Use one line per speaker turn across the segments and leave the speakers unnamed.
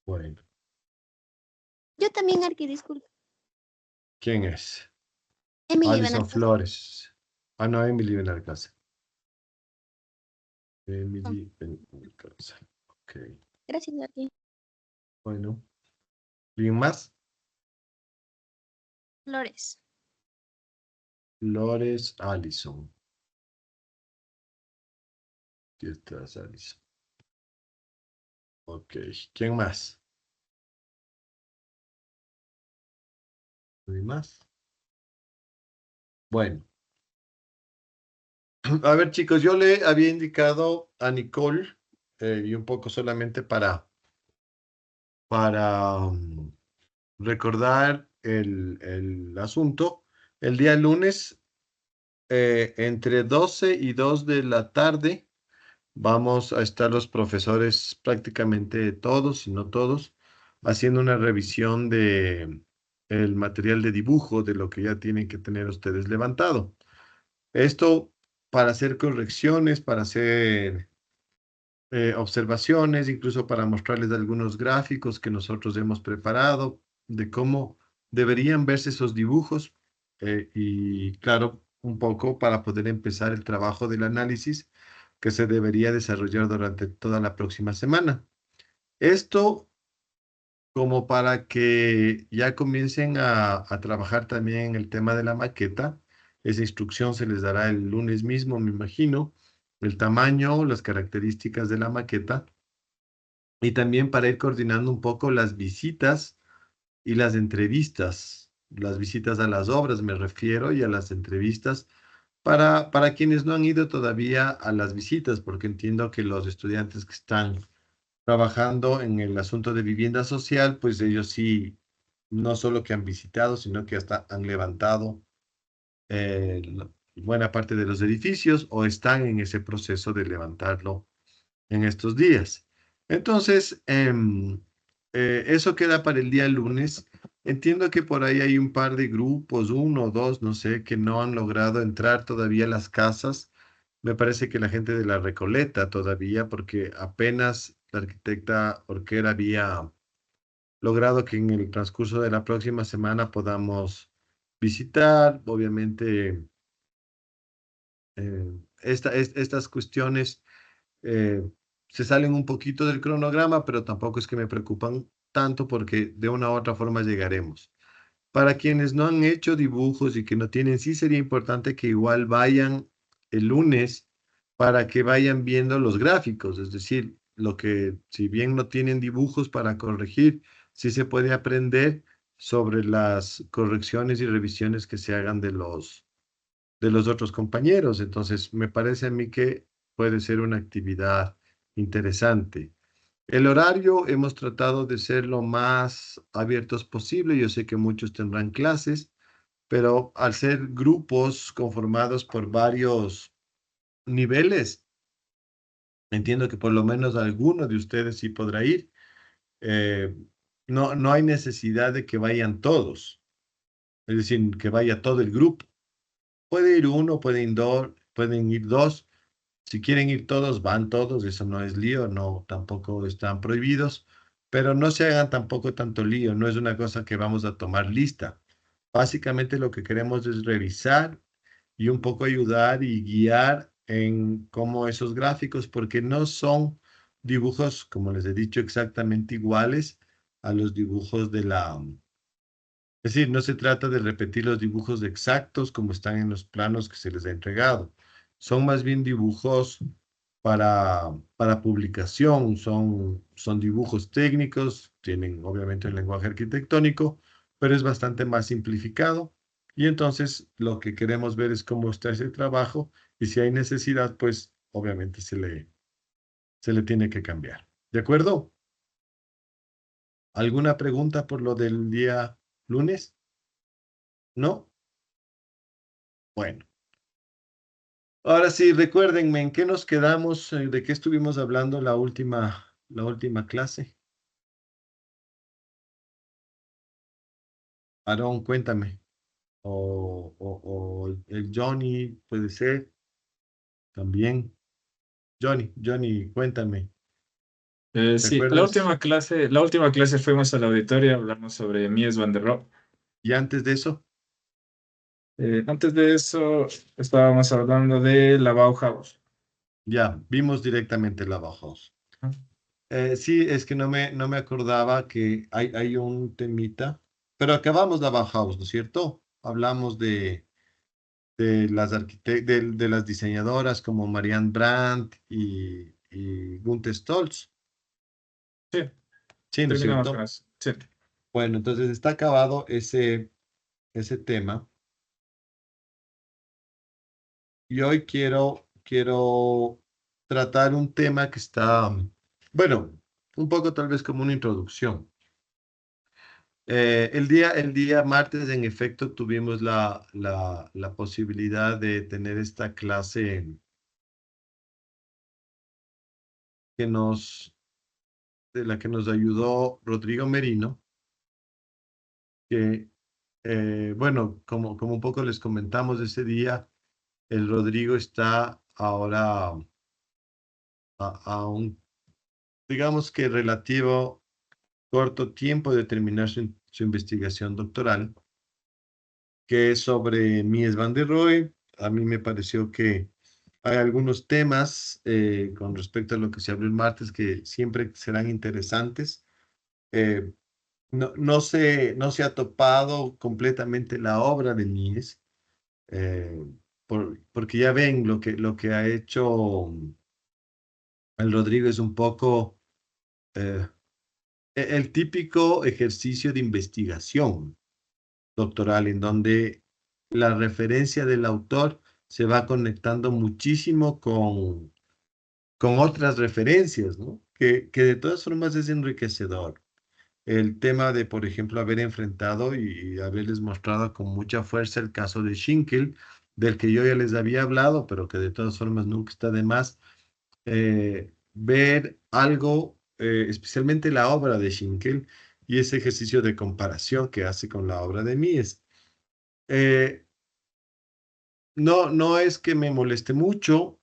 Bueno,
Yo también, Arqui, disculpa.
¿quién es?
Emily
Alison
Benalcázar.
Flores. Ah, no, Emily Benalcázar. Emily Benalcázar. Ok,
Gracias, Arqui.
bueno. ¿Bien más?
Flores.
Flores Alison. Aquí estás, Alison. Ok, ¿quién más? ¿No hay más? Bueno, a ver chicos, yo le había indicado a Nicole y un poco solamente para recordar el asunto. El día lunes, entre 12 y 2 de la tarde, vamos a estar los profesores, prácticamente todos, si no todos, haciendo una revisión de el material de dibujo de lo que ya tienen que tener ustedes levantado. Esto para hacer correcciones, para hacer observaciones, incluso para mostrarles algunos gráficos que nosotros hemos preparado de cómo deberían verse esos dibujos y claro, un poco para poder empezar el trabajo del análisis que se debería desarrollar durante toda la próxima semana. Esto como para que ya comiencen a trabajar también en el tema de la maqueta. Esa instrucción se les dará el lunes mismo, me imagino, el tamaño, las características de la maqueta y también para ir coordinando un poco las visitas y las entrevistas, las visitas a las obras me refiero y a las entrevistas para quienes no han ido todavía a las visitas, porque entiendo que los estudiantes que están trabajando en el asunto de vivienda social, pues ellos sí, no solo que han visitado, sino que hasta han levantado buena parte de los edificios o están en ese proceso de levantarlo en estos días. Entonces, eso queda para el día lunes. Entiendo que por ahí hay un par de grupos, uno o dos, no sé, que no han logrado entrar todavía a las casas. Me parece que la gente de la Recoleta todavía, porque apenas la arquitecta Orquera había logrado que en el transcurso de la próxima semana podamos visitar, obviamente, estas cuestiones eh, se salen un poquito del cronograma, pero tampoco es que me preocupan tanto porque de una u otra forma llegaremos. Para quienes no han hecho dibujos y que no tienen, sí sería importante que igual vayan el lunes para que vayan viendo los gráficos, es decir, lo que si bien no tienen dibujos para corregir, sí se puede aprender sobre las correcciones y revisiones que se hagan de los otros compañeros. Entonces, me parece a mí que puede ser una actividad interesante. El horario hemos tratado de ser lo más abiertos posible. Yo sé que muchos tendrán clases, pero al ser grupos conformados por varios niveles, entiendo que por lo menos alguno de ustedes sí podrá ir. Eh, no hay necesidad de que vayan todos, es decir, que vaya todo el grupo. Puede ir uno, pueden ir dos. Si quieren ir todos, van todos, eso no es lío, no, tampoco están prohibidos, pero no se hagan tampoco tanto lío, no es una cosa que vamos a tomar lista. Básicamente lo que queremos es revisar y un poco ayudar y guiar en cómo esos gráficos, porque no son dibujos, como les he dicho, exactamente iguales a los dibujos de la... Es decir, no se trata de repetir los dibujos exactos como están en los planos que se les ha entregado. Son más bien dibujos para publicación, son dibujos técnicos, tienen obviamente un lenguaje arquitectónico, pero es bastante más simplificado. Y entonces lo que queremos ver es cómo está ese trabajo y si hay necesidad, pues obviamente se le tiene que cambiar. ¿De acuerdo? ¿Alguna pregunta por lo del día lunes? ¿No? Bueno. Ahora sí, recuérdenme, ¿en qué nos quedamos? ¿De qué estuvimos hablando la última clase? Aarón, cuéntame. O el Johnny, puede ser también. Johnny, cuéntame. ¿Te
Sí, la
acuerdas?
última clase fuimos al auditorio, hablamos sobre Mies van der Rohe.
Y antes de eso,
Antes de eso, estábamos hablando de la Bauhaus.
ya, vimos directamente la Bauhaus.
¿No?
Sí, es que no me acordaba que hay un temita, pero acabamos la Bauhaus, ¿no es cierto? Hablamos de de las diseñadoras como Marianne Brandt y Gunther Stolz,
Sí,
sí, ¿no es
terminamos con
cierto?
eso. Sí.
Bueno, entonces está acabado ese tema y hoy quiero tratar un tema que está, bueno, un poco tal vez como una introducción. El día martes, en efecto, tuvimos la posibilidad de tener esta clase que de la que nos ayudó Rodrigo Merino, que, bueno, como un poco les comentamos ese día, el Rodrigo está ahora a un, digamos que relativo corto tiempo de terminar su investigación doctoral, que es sobre Mies van der Rohe. A mí me pareció que hay algunos temas con respecto a lo que se habló el martes que siempre serán interesantes. Eh, no se ha topado completamente la obra de Mies, eh, porque ya ven lo que ha hecho el Rodrigo es un poco eh, el típico ejercicio de investigación doctoral en donde la referencia del autor se va conectando muchísimo con otras referencias, ¿no? Que de todas formas es enriquecedor. El tema de, por ejemplo, haber enfrentado y haberles mostrado con mucha fuerza el caso de Schinkel, del que yo ya les había hablado, pero que de todas formas nunca está de más, ver algo, especialmente la obra de Schinkel y ese ejercicio de comparación que hace con la obra de Mies. Eh, no es que me moleste mucho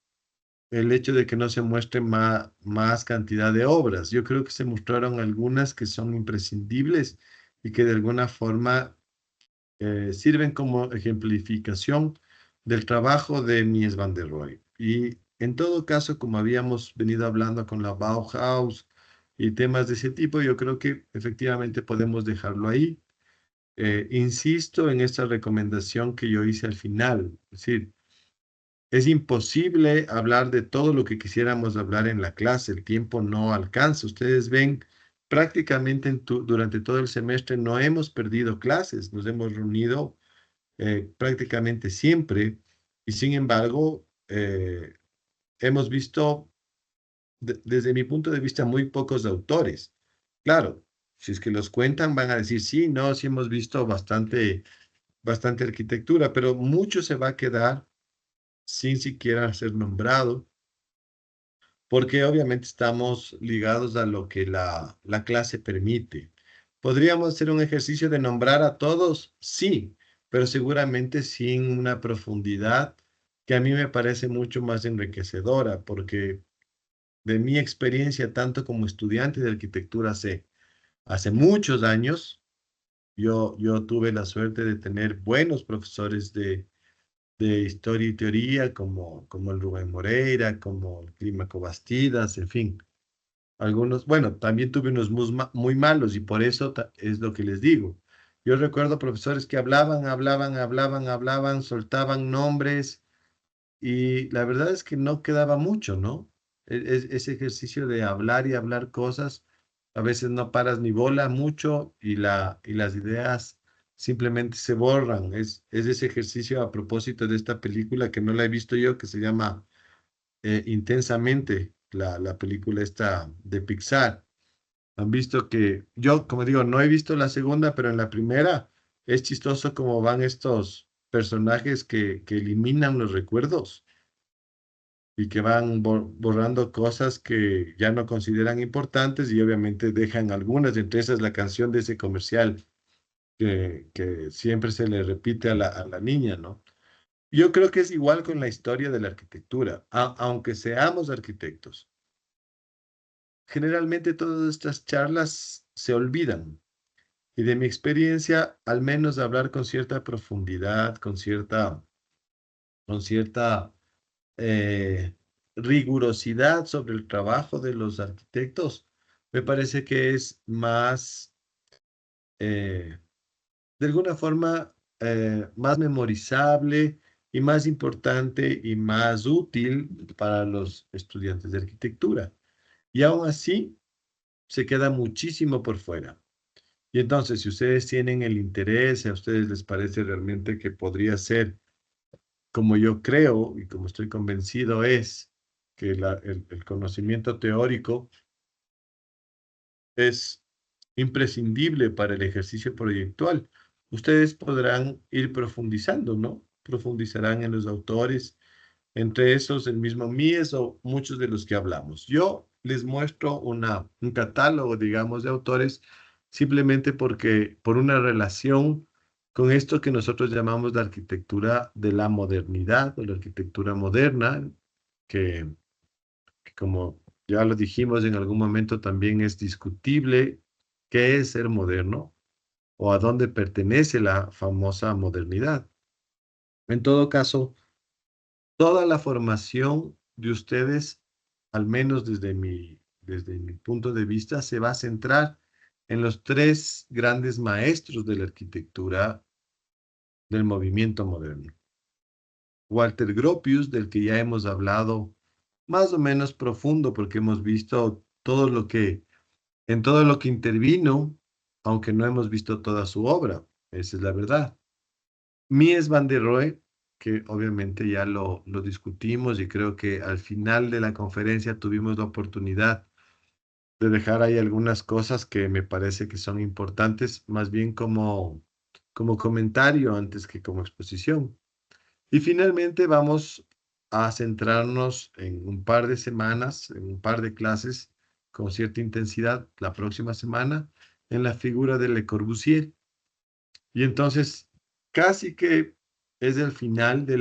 el hecho de que no se muestre más cantidad de obras. Yo creo que se mostraron algunas que son imprescindibles y que de alguna forma sirven como ejemplificación del trabajo de Mies van der Rohe. Y en todo caso, como habíamos venido hablando con la Bauhaus y temas de ese tipo, yo creo que efectivamente podemos dejarlo ahí. Insisto en esta recomendación que yo hice al final, es decir, es imposible hablar de todo lo que quisiéramos hablar en la clase, el tiempo no alcanza. Ustedes ven, prácticamente durante todo el semestre no hemos perdido clases, nos hemos reunido prácticamente siempre y sin embargo hemos visto, desde mi punto de vista, muy pocos autores. Claro, si es que los cuentan van a decir, sí, no, sí hemos visto bastante arquitectura, pero mucho se va a quedar sin siquiera ser nombrado, porque obviamente estamos ligados a lo que la clase permite. ¿Podríamos hacer un ejercicio de nombrar a todos? Sí, pero seguramente sin una profundidad que a mí me parece mucho más enriquecedora, porque de mi experiencia, tanto como estudiante de arquitectura hace muchos años, yo tuve la suerte de tener buenos profesores de historia y teoría, como el Rubén Moreira, como el Clímaco Bastidas, en fin. Algunos, bueno, también tuve unos muy malos y por eso es lo que les digo. Yo recuerdo profesores que hablaban, soltaban nombres y la verdad es que no quedaba mucho, ¿no? Ese ejercicio de hablar y hablar cosas, a veces no paras ni bola mucho y las ideas simplemente se borran. Es ese ejercicio a propósito de esta película que no la he visto yo, que se llama Intensamente, la película esta de Pixar. Han visto que yo, como digo, no he visto la segunda, pero en la primera es chistoso cómo van estos personajes que eliminan los recuerdos y que van borrando cosas que ya no consideran importantes y obviamente dejan algunas, entre esas la canción de ese comercial que siempre se le repite a a la niña, ¿no? Yo creo que es igual con la historia de la arquitectura, aunque seamos arquitectos. generalmente todas estas charlas se olvidan. Y de mi experiencia, al menos hablar con cierta profundidad, con cierta eh, rigurosidad sobre el trabajo de los arquitectos, me parece que es más, eh, de alguna forma, más memorizable y más importante y más útil para los estudiantes de arquitectura. Y aún así, se queda muchísimo por fuera. Y entonces, si ustedes tienen el interés, a ustedes les parece realmente que podría ser, como yo creo y como estoy convencido, es que el conocimiento teórico es imprescindible para el ejercicio proyectual. Ustedes podrán ir profundizando, ¿no? Profundizarán en los autores, entre esos el mismo Mies o muchos de los que hablamos. Yo les muestro un catálogo, digamos, de autores simplemente porque por una relación con esto que nosotros llamamos la arquitectura de la modernidad o la arquitectura moderna, que como ya lo dijimos en algún momento, también es discutible qué es ser moderno o a dónde pertenece la famosa modernidad. En todo caso, toda la formación de ustedes, al menos desde mi punto de vista, se va a centrar en los tres grandes maestros de la arquitectura del movimiento moderno. Walter Gropius, del que ya hemos hablado más o menos profundo, porque hemos visto en todo lo que intervino, aunque no hemos visto toda su obra. Esa es la verdad. Mies van der Rohe, que obviamente ya lo discutimos y creo que al final de la conferencia tuvimos la oportunidad de dejar ahí algunas cosas que me parece que son importantes, más bien como comentario antes que como exposición. Y finalmente vamos a centrarnos en un par de semanas, en un par de clases con cierta intensidad la próxima semana en la figura de Le Corbusier. Y entonces casi que es el final del-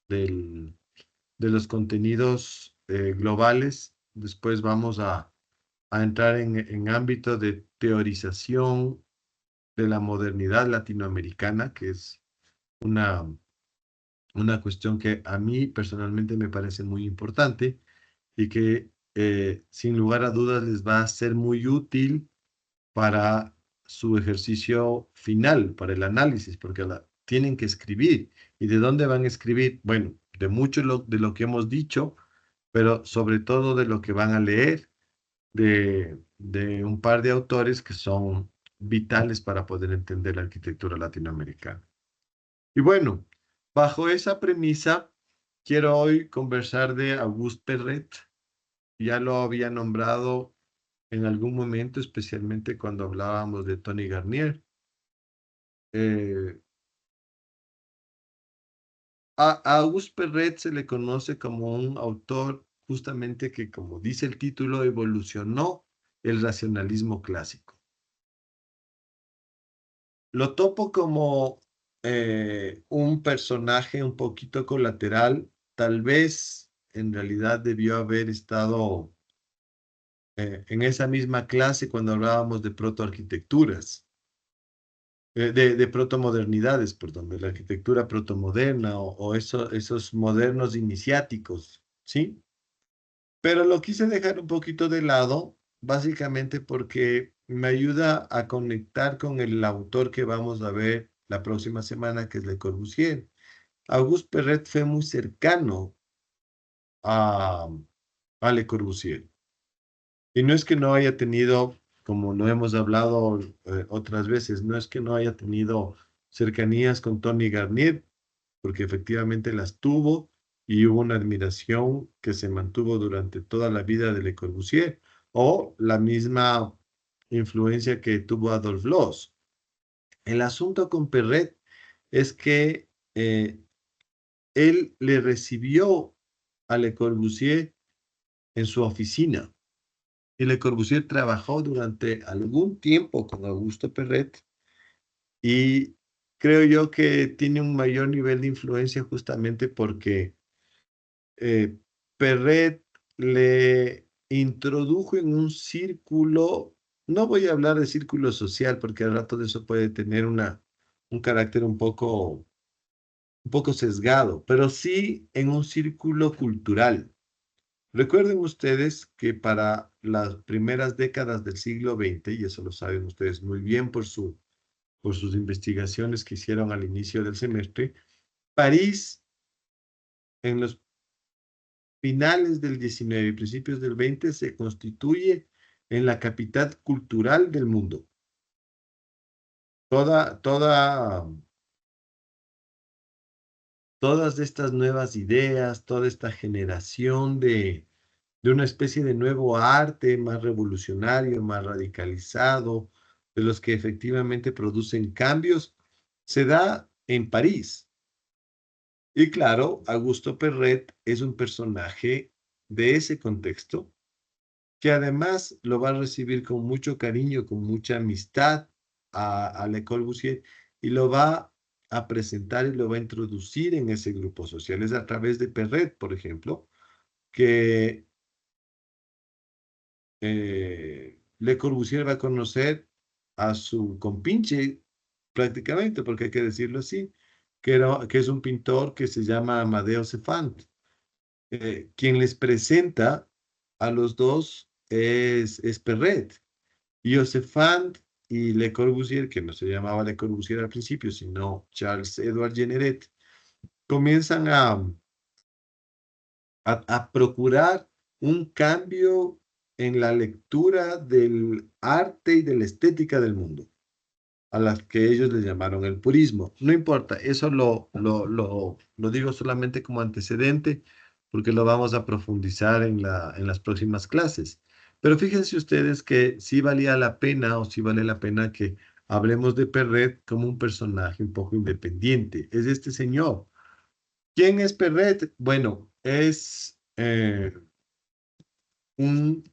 de los contenidos globales. Después vamos a entrar en ámbito de teorización de la modernidad latinoamericana, que es una una cuestión que a mí personalmente me parece muy importante y que sin lugar a dudas les va a ser muy útil para su ejercicio final, para el análisis, porque tienen que escribir. ¿Y de dónde van a escribir? Bueno, de mucho de lo que hemos dicho, pero sobre todo de lo que van a leer de un par de autores que son vitales para poder entender la arquitectura latinoamericana. Y bueno, bajo esa premisa, quiero hoy conversar de Auguste Perret. Ya lo había nombrado en algún momento, especialmente cuando hablábamos de Tony Garnier. Eh, a Auguste Perret se le conoce como un autor justamente que, como dice el título, evolucionó el racionalismo clásico. Lo topo como un personaje un poquito colateral, tal vez en realidad debió haber estado en esa misma clase cuando hablábamos de protoarquitecturas, de protomodernidades, perdón, de la arquitectura protomoderna o esos modernos iniciáticos, ¿sí? Pero lo quise dejar un poquito de lado, básicamente porque me ayuda a conectar con el autor que vamos a ver la próxima semana, que es Le Corbusier. Auguste Perret fue muy cercano a, a Le Corbusier. Y no es que no haya tenido, como lo hemos hablado otras veces, no es que no haya tenido cercanías con Tony Garnier, porque efectivamente las tuvo y hubo una admiración que se mantuvo durante toda la vida de Le Corbusier, o la misma influencia que tuvo Adolf Loos. El asunto con Perret es que él le recibió a Le Corbusier en su oficina. Y Le Corbusier trabajó durante algún tiempo con Auguste Perret y creo yo que tiene un mayor nivel de influencia justamente porque eh, Perret le introdujo en un círculo, no voy a hablar de círculo social, porque al rato de eso puede tener un carácter un poco sesgado, pero sí en un círculo cultural. Recuerden ustedes que para las primeras décadas del siglo XX, y eso lo saben ustedes muy bien por sus investigaciones que hicieron al inicio del semestre, París en los finales del 19 y principios del 20 se constituye en la capital cultural del mundo. Toda, toda, todas estas nuevas ideas, toda esta generación de una especie de nuevo arte más revolucionario, más radicalizado, de los que efectivamente producen cambios, se da en París. Y claro, Augusto Perret es un personaje de ese contexto que además lo va a recibir con mucho cariño, con mucha amistad a Le Corbusier y lo va a presentar y lo va a introducir en ese grupo social. Es a través de Perret, por ejemplo, que Le Corbusier va a conocer a su compinche prácticamente, porque hay que decirlo así, que es un pintor que se llama Amadeo Cefant. Quien les presenta a los dos es Perret. Y Joseph y Le Corbusier, que no se llamaba Le Corbusier al principio, sino Charles Edward Jenneret, comienzan a procurar un cambio en la lectura del arte y de la estética del mundo, a las que ellos le llamaron el purismo. No importa, eso lo digo solamente como antecedente, porque lo vamos a profundizar en las próximas clases. Pero fíjense ustedes que sí valía la pena o sí vale la pena que hablemos de Perret como un personaje un poco independiente. Es este señor. ¿Quién es Perret? Bueno, es un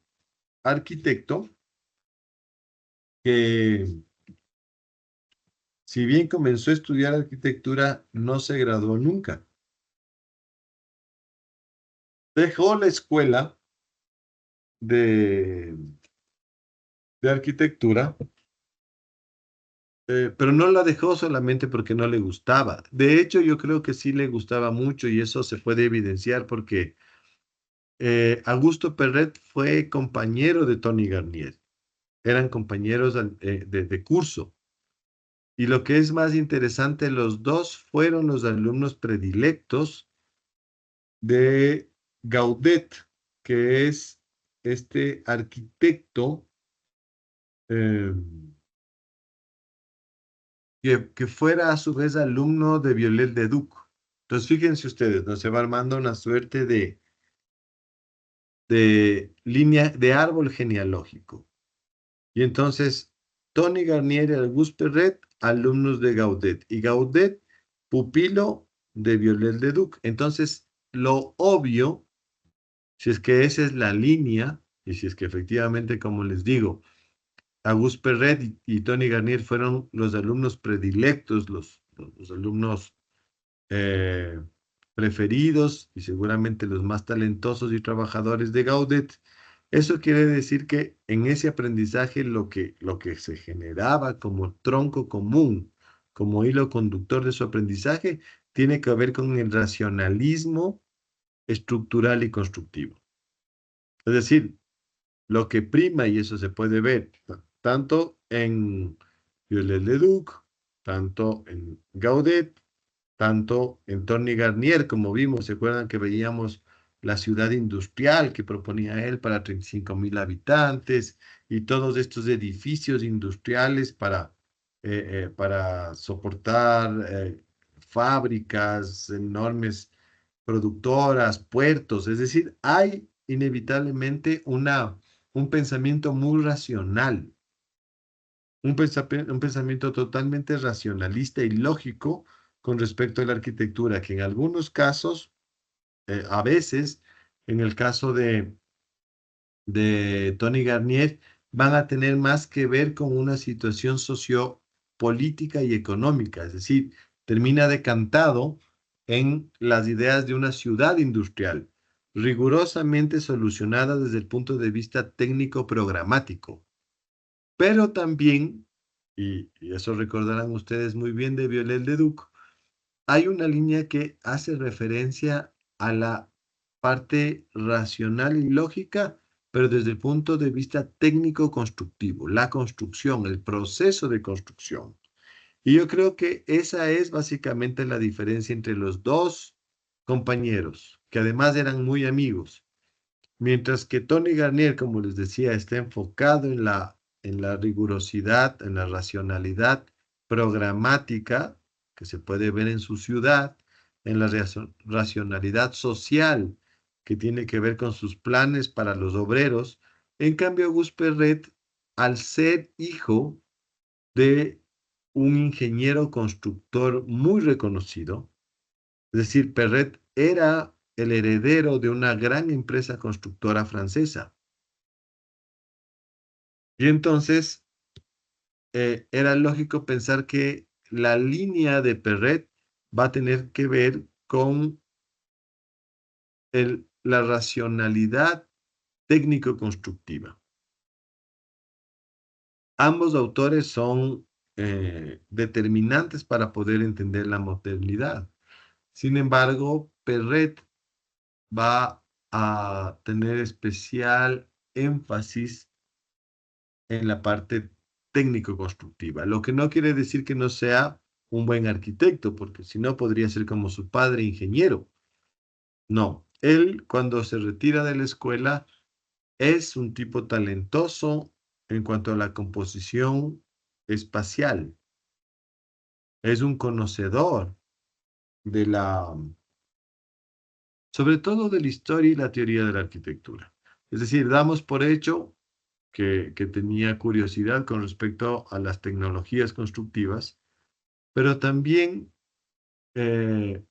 arquitecto que, si bien comenzó a estudiar arquitectura, no se graduó nunca. Dejó la escuela de, de arquitectura, pero no la dejó solamente porque no le gustaba. De hecho, yo creo que sí le gustaba mucho y eso se puede evidenciar porque Augusto Perret fue compañero de Tony Garnier. Eran compañeros de curso. Y lo que es más interesante, los dos fueron los alumnos predilectos de Gaudet, que es este arquitecto eh, que fuera a su vez alumno de Viollet-le-Duc. Entonces, fíjense ustedes, ¿no? Se va armando una suerte de línea, de árbol genealógico. Y entonces, Tony Garnier y Auguste Perret, alumnos de Gaudet, y Gaudet, pupilo de Viollet-le-Duc. Entonces, lo obvio, si es que esa es la línea, y si es que efectivamente, como les digo, Auguste Perret y Tony Garnier fueron los alumnos predilectos, los alumnos eh, preferidos y seguramente los más talentosos y trabajadores de Gaudet. Eso quiere decir que en ese aprendizaje lo que se generaba como tronco común, como hilo conductor de su aprendizaje, tiene que ver con el racionalismo estructural y constructivo. Es decir, lo que prima, y eso se puede ver tanto en Viollet-le-Duc, tanto en Gaudet, tanto en Tony Garnier, como vimos, ¿se acuerdan que veíamos la ciudad industrial que proponía él para 35.000 habitantes y todos estos edificios industriales para soportar fábricas enormes, productoras, puertos? Es decir, hay inevitablemente un pensamiento muy racional, un pensamiento totalmente racionalista y lógico con respecto a la arquitectura, que en algunos casos, a veces, en el caso de Tony Garnier, van a tener más que ver con una situación sociopolítica y económica, es decir, termina decantado en las ideas de una ciudad industrial. rigurosamente solucionada desde el punto de vista técnico-programático, pero también, y eso recordarán ustedes muy bien de Viollet-le-Duc, hay una línea que hace referencia a la parte racional y lógica, pero desde el punto de vista técnico-constructivo, la construcción, el proceso de construcción. Y yo creo que esa es básicamente la diferencia entre los dos compañeros, que además eran muy amigos. Mientras que Tony Garnier, como les decía, está enfocado en la rigurosidad, en la racionalidad programática, que se puede ver en su ciudad, en la racionalidad social, que tiene que ver con sus planes para los obreros. En cambio, Gus Perret, al ser hijo de un ingeniero constructor muy reconocido, es decir, Perret era el heredero de una gran empresa constructora francesa. Y entonces era lógico pensar que la línea de Perret va a tener que ver con la racionalidad técnico-constructiva. Ambos autores son determinantes para poder entender la modernidad. Sin embargo, Perret va a tener especial énfasis en la parte técnico-constructiva, lo que no quiere decir que no sea un buen arquitecto, porque si no podría ser como su padre, ingeniero. No, él cuando se retira de la escuela es un tipo talentoso en cuanto a la composición espacial. Es un conocedor de sobre todo de la historia y la teoría de la arquitectura. Es decir, damos por hecho que tenía curiosidad con respecto a las tecnologías constructivas, pero también eh,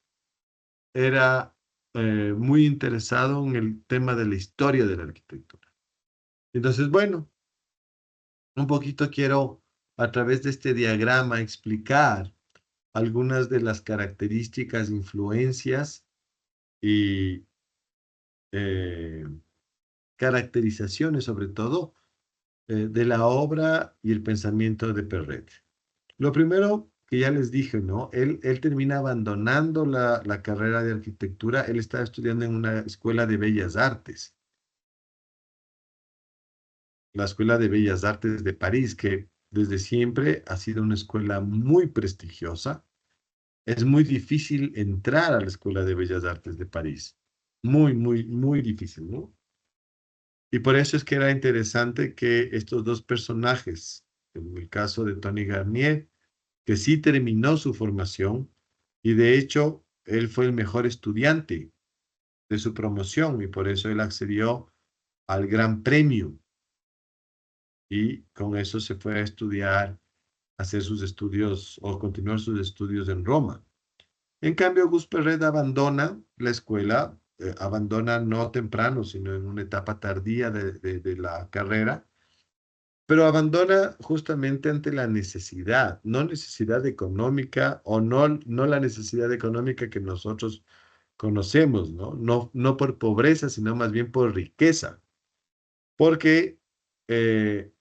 era muy interesado en el tema de la historia de la arquitectura. Entonces, bueno, un poquito quiero a través de este diagrama explicar algunas de las características, influencias y eh, caracterizaciones, sobre todo, de la obra y el pensamiento de Perret. Lo primero que ya les dije, ¿no? Él termina abandonando la carrera de arquitectura. Él estaba estudiando en una escuela de bellas artes, la Escuela de Bellas Artes de París, que desde siempre ha sido una escuela muy prestigiosa. Es muy difícil entrar a la Escuela de Bellas Artes de París. Muy, muy, muy difícil, ¿no? Y por eso es que era interesante que estos dos personajes, en el caso de Tony Garnier, que sí terminó su formación y de hecho él fue el mejor estudiante de su promoción y por eso él accedió al Gran Premio y con eso se fue a estudiar, a hacer sus estudios o continuar sus estudios en Roma. En cambio, Gus Perret abandona la escuela, abandona no temprano, sino en una etapa tardía de la carrera, pero abandona justamente ante la necesidad, no necesidad económica o no la necesidad económica que nosotros conocemos, ¿no? No por pobreza, sino más bien por riqueza, porque eh,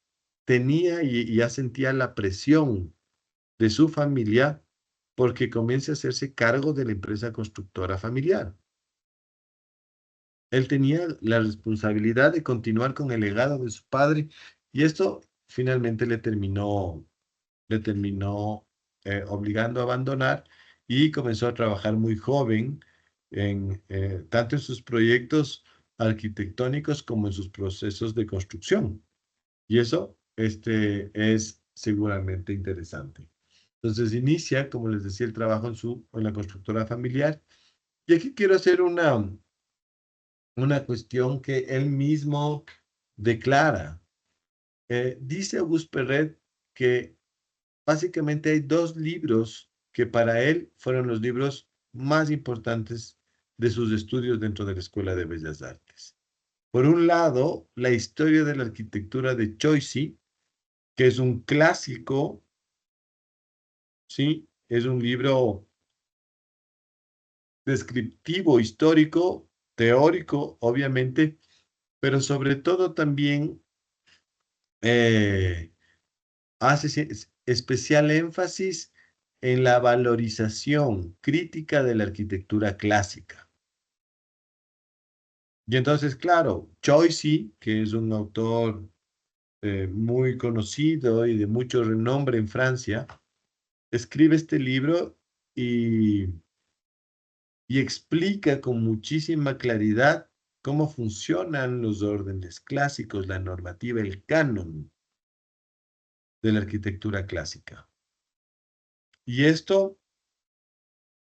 tenía y ya sentía la presión de su familia porque comienza a hacerse cargo de la empresa constructora familiar. Él tenía la responsabilidad de continuar con el legado de su padre y esto finalmente le terminó obligando a abandonar y comenzó a trabajar muy joven tanto en sus proyectos arquitectónicos como en sus procesos de construcción. Y eso es seguramente interesante. Entonces inicia, como les decía, el trabajo en la constructora familiar. Y aquí quiero hacer una cuestión que él mismo declara. Dice Auguste Perret que básicamente hay dos libros que para él fueron los libros más importantes de sus estudios dentro de la Escuela de Bellas Artes. Por un lado, la historia de la arquitectura de Choisy, que es un clásico, ¿sí? Es un libro descriptivo, histórico, teórico, obviamente, pero sobre todo también eh, hace especial énfasis en la valorización crítica de la arquitectura clásica. Y entonces, claro, Choisy, que es un autor muy conocido y de mucho renombre en Francia, escribe este libro y, y explica con muchísima claridad cómo funcionan los órdenes clásicos, la normativa, el canon de la arquitectura clásica. Y esto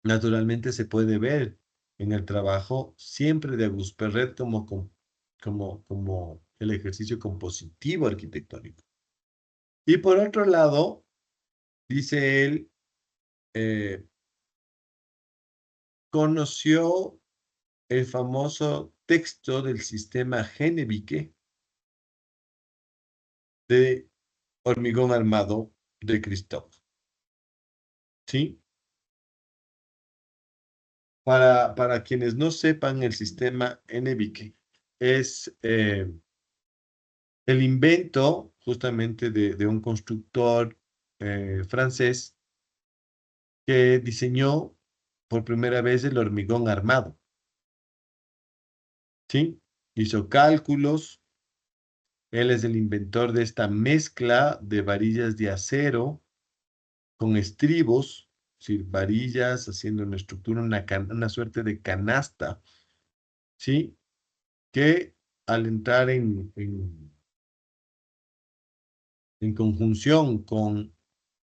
naturalmente se puede ver en el trabajo siempre de Auguste Perret como el ejercicio compositivo arquitectónico. Y por otro lado, dice él, eh, conoció el famoso texto del sistema Genebike de hormigón armado de Christophe. ¿Sí? Para quienes no sepan, el sistema Genebike es el invento justamente de un constructor francés que diseñó por primera vez el hormigón armado. ¿Sí? Hizo cálculos. Él es el inventor de esta mezcla de varillas de acero con estribos, es decir, varillas haciendo una estructura, una suerte de canasta, ¿sí? Que al entrar en conjunción con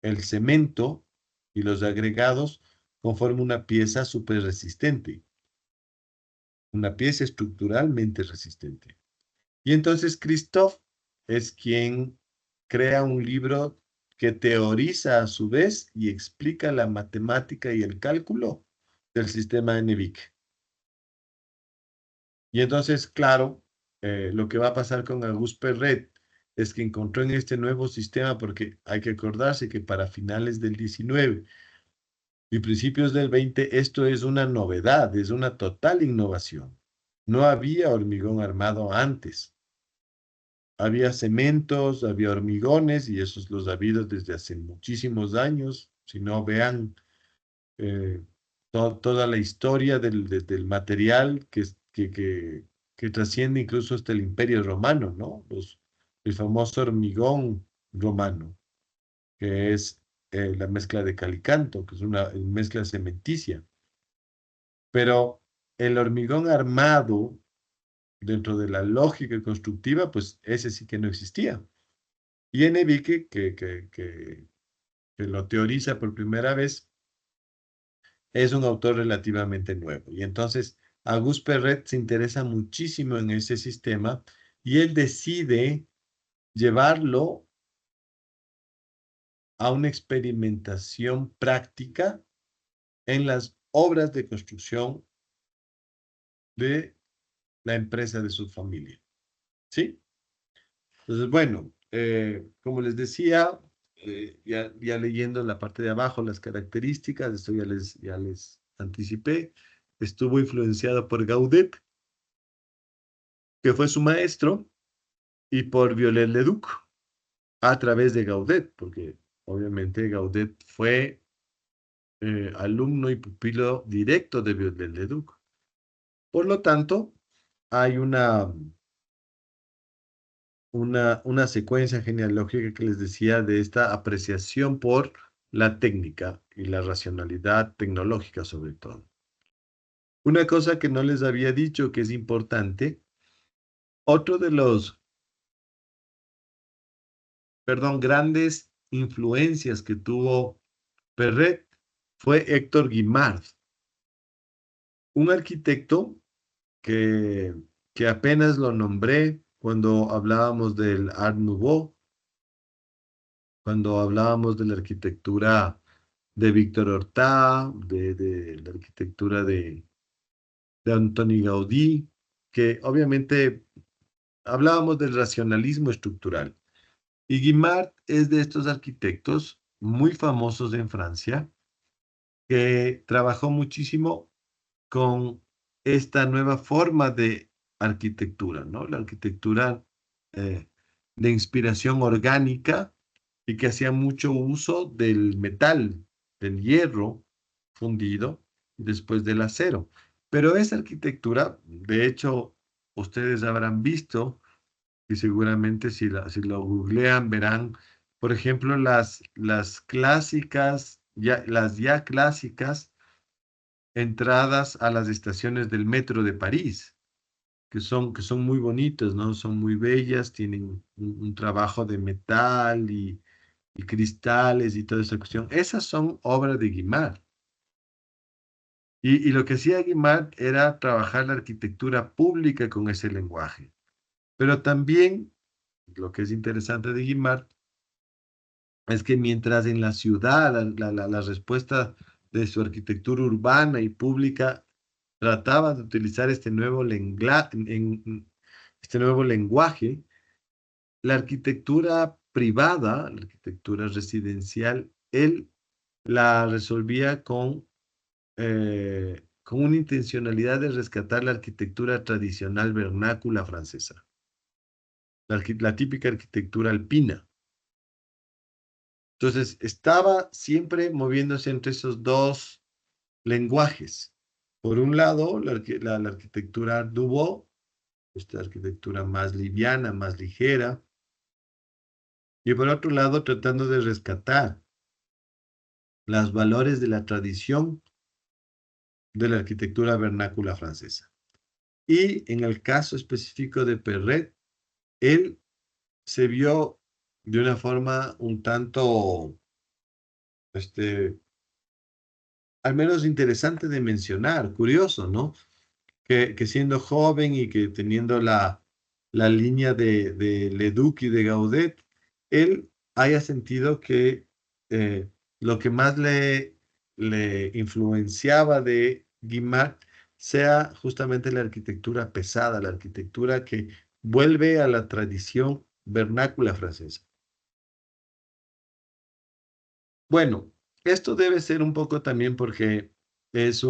el cemento y los agregados, conforma una pieza súper resistente, una pieza estructuralmente resistente. Y entonces Christophe es quien crea un libro que teoriza a su vez y explica la matemática y el cálculo del sistema NVIC. Y entonces, claro, lo que va a pasar con Auguste Perret es que encontró en este nuevo sistema, porque hay que acordarse que para finales del 19 y principios del 20, esto es una novedad, es una total innovación. No había hormigón armado antes. Había cementos, había hormigones, y esos los ha habido desde hace muchísimos años. Si no, vean eh, toda la historia del material que trasciende incluso hasta el Imperio Romano, ¿no? El famoso hormigón romano, que es la mezcla de calicanto, que es una mezcla cementicia. Pero el hormigón armado, dentro de la lógica constructiva, pues ese sí que no existía. Y Enrique, que lo teoriza por primera vez, es un autor relativamente nuevo. Y entonces Auguste Perret se interesa muchísimo en ese sistema y él decide llevarlo a una experimentación práctica en las obras de construcción de la empresa de su familia. ¿Sí? Entonces, bueno, como les decía, ya leyendo la parte de abajo, las características, esto ya les anticipé, estuvo influenciado por Gaudet, que fue su maestro, y por Viollet-le-Duc, a través de Gaudet, porque obviamente Gaudet fue alumno y pupilo directo de Viollet-le-Duc. Por lo tanto, hay una secuencia genealógica que les decía de esta apreciación por la técnica y la racionalidad tecnológica sobre todo. Una cosa que no les había dicho que es importante, otro de los, grandes influencias que tuvo Perret fue Héctor Guimard, un arquitecto que, que apenas lo nombré cuando hablábamos del Art Nouveau, cuando hablábamos de la arquitectura de Víctor Horta, de la arquitectura de Antoni Gaudí, que obviamente hablábamos del racionalismo estructural. Y Guimard es de estos arquitectos muy famosos en Francia, que trabajó muchísimo con esta nueva forma de arquitectura, ¿no? La arquitectura de inspiración orgánica y que hacía mucho uso del metal, del hierro fundido y después del acero. Pero esa arquitectura, de hecho, ustedes habrán visto y seguramente si lo googlean verán, por ejemplo, las clásicas, las ya clásicas entradas a las estaciones del metro de París, que son muy bonitas, ¿no? Son muy bellas, tienen un trabajo de metal y cristales y toda esa cuestión. Esas son obras de Guimard. Y lo que hacía Guimard era trabajar la arquitectura pública con ese lenguaje. Pero también, lo que es interesante de Guimard, es que mientras en la ciudad la respuesta de su arquitectura urbana y pública trataba de utilizar este nuevo lenguaje, la arquitectura privada, la arquitectura residencial, él la resolvía con una intencionalidad de rescatar la arquitectura tradicional vernácula francesa, la típica arquitectura alpina. Entonces, estaba siempre moviéndose entre esos dos lenguajes. Por un lado, la arquitectura Art Nouveau, esta arquitectura más liviana, más ligera, y por otro lado, tratando de rescatar los valores de la tradición de la arquitectura vernácula francesa. Y en el caso específico de Perret, él se vio de una forma un tanto, al menos interesante de mencionar, curioso, ¿no? Que siendo joven y que teniendo la línea de Leduc y de Gaudet, él haya sentido que lo que más le influenciaba de Guimard sea justamente la arquitectura pesada, la arquitectura que vuelve a la tradición vernácula francesa. Bueno, esto debe ser un poco también porque es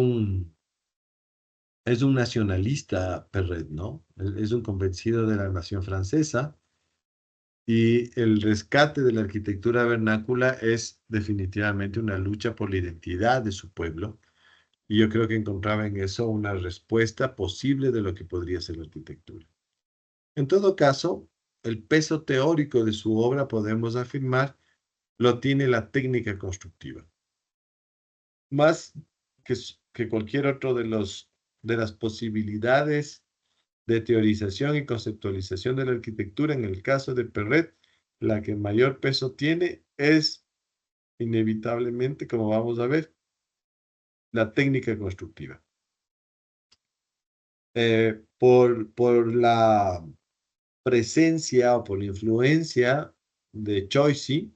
es un nacionalista, Perret, ¿no? Es un convencido de la nación francesa y el rescate de la arquitectura vernácula es definitivamente una lucha por la identidad de su pueblo y yo creo que encontraba en eso una respuesta posible de lo que podría ser la arquitectura. En todo caso, el peso teórico de su obra, podemos afirmar, lo tiene la técnica constructiva. Más que cualquier otro de las posibilidades de teorización y conceptualización de la arquitectura, en el caso de Perret, la que mayor peso tiene es inevitablemente, como vamos a ver, la técnica constructiva. Por la presencia o por la influencia de Choisy,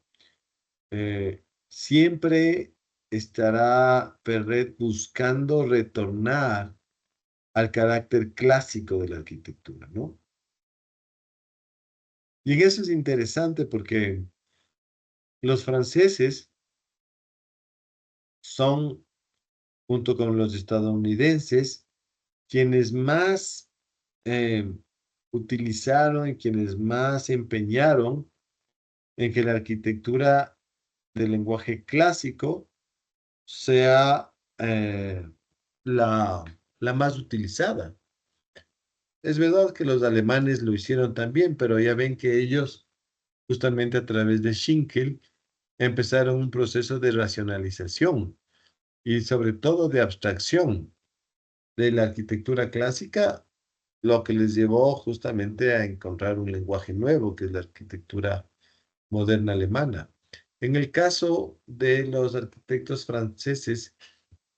siempre estará Perret buscando retornar al carácter clásico de la arquitectura, ¿no? Y en eso es interesante porque los franceses son, junto con los estadounidenses, quienes más eh, utilizaron y quienes más se empeñaron en que la arquitectura del lenguaje clásico sea la, la más utilizada. Es verdad que los alemanes lo hicieron también, pero ya ven que ellos, justamente a través de Schinkel, empezaron un proceso de racionalización y sobre todo de abstracción de la arquitectura clásica, lo que les llevó justamente a encontrar un lenguaje nuevo, que es la arquitectura moderna alemana. En el caso de los arquitectos franceses,